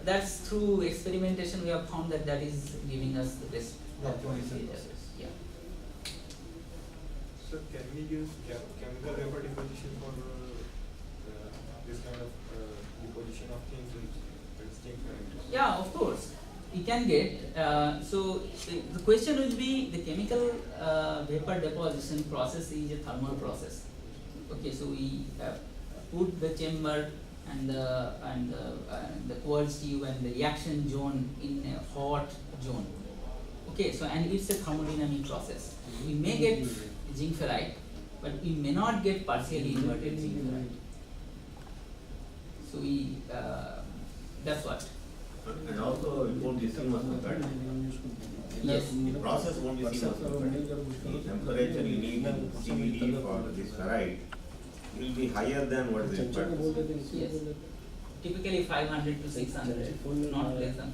[SPEAKER 1] that's through experimentation we have found that is giving us the best
[SPEAKER 2] Optimization
[SPEAKER 1] process. Yeah.
[SPEAKER 2] So can we use chemical vapor deposition for this kind of deposition of things which distinct parameters?
[SPEAKER 1] Yeah, of course. You can get, so the question will be the chemical vapor deposition process is a thermal process. Okay, so we put the chamber and the quartz tube and the reaction zone in a hot zone. Okay, so and it's a thermodynamic process. We may get zinc ferrite, but we may not get partially inverted zinc ferrite. So we, that's what.
[SPEAKER 6] And also it won't be seamless compared.
[SPEAKER 1] Yes.
[SPEAKER 6] The process won't be seamless compared. The temperature you need in CVD for this ferrite will be higher than what is required.
[SPEAKER 1] Yes. Typically 500 to 600, not less than 400%.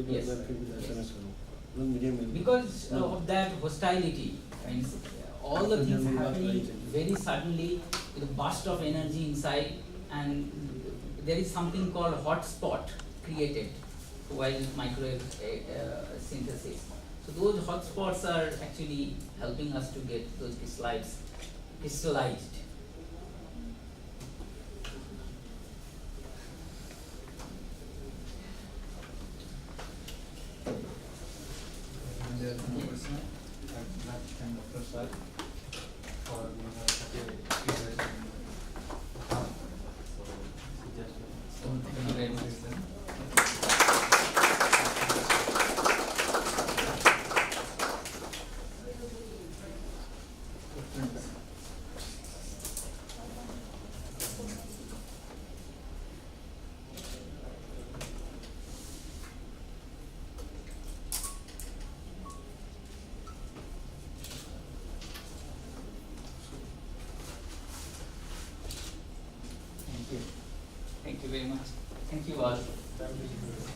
[SPEAKER 1] Yes. Because of that hostility, means all the things happening very suddenly with a burst of energy inside, and there is something called hot spot created while microwave synthesis. So those hot spots are actually helping us to get those crystallized. Thank you very much, sir. Thank you very much. Thank you all.
[SPEAKER 2] Thank you.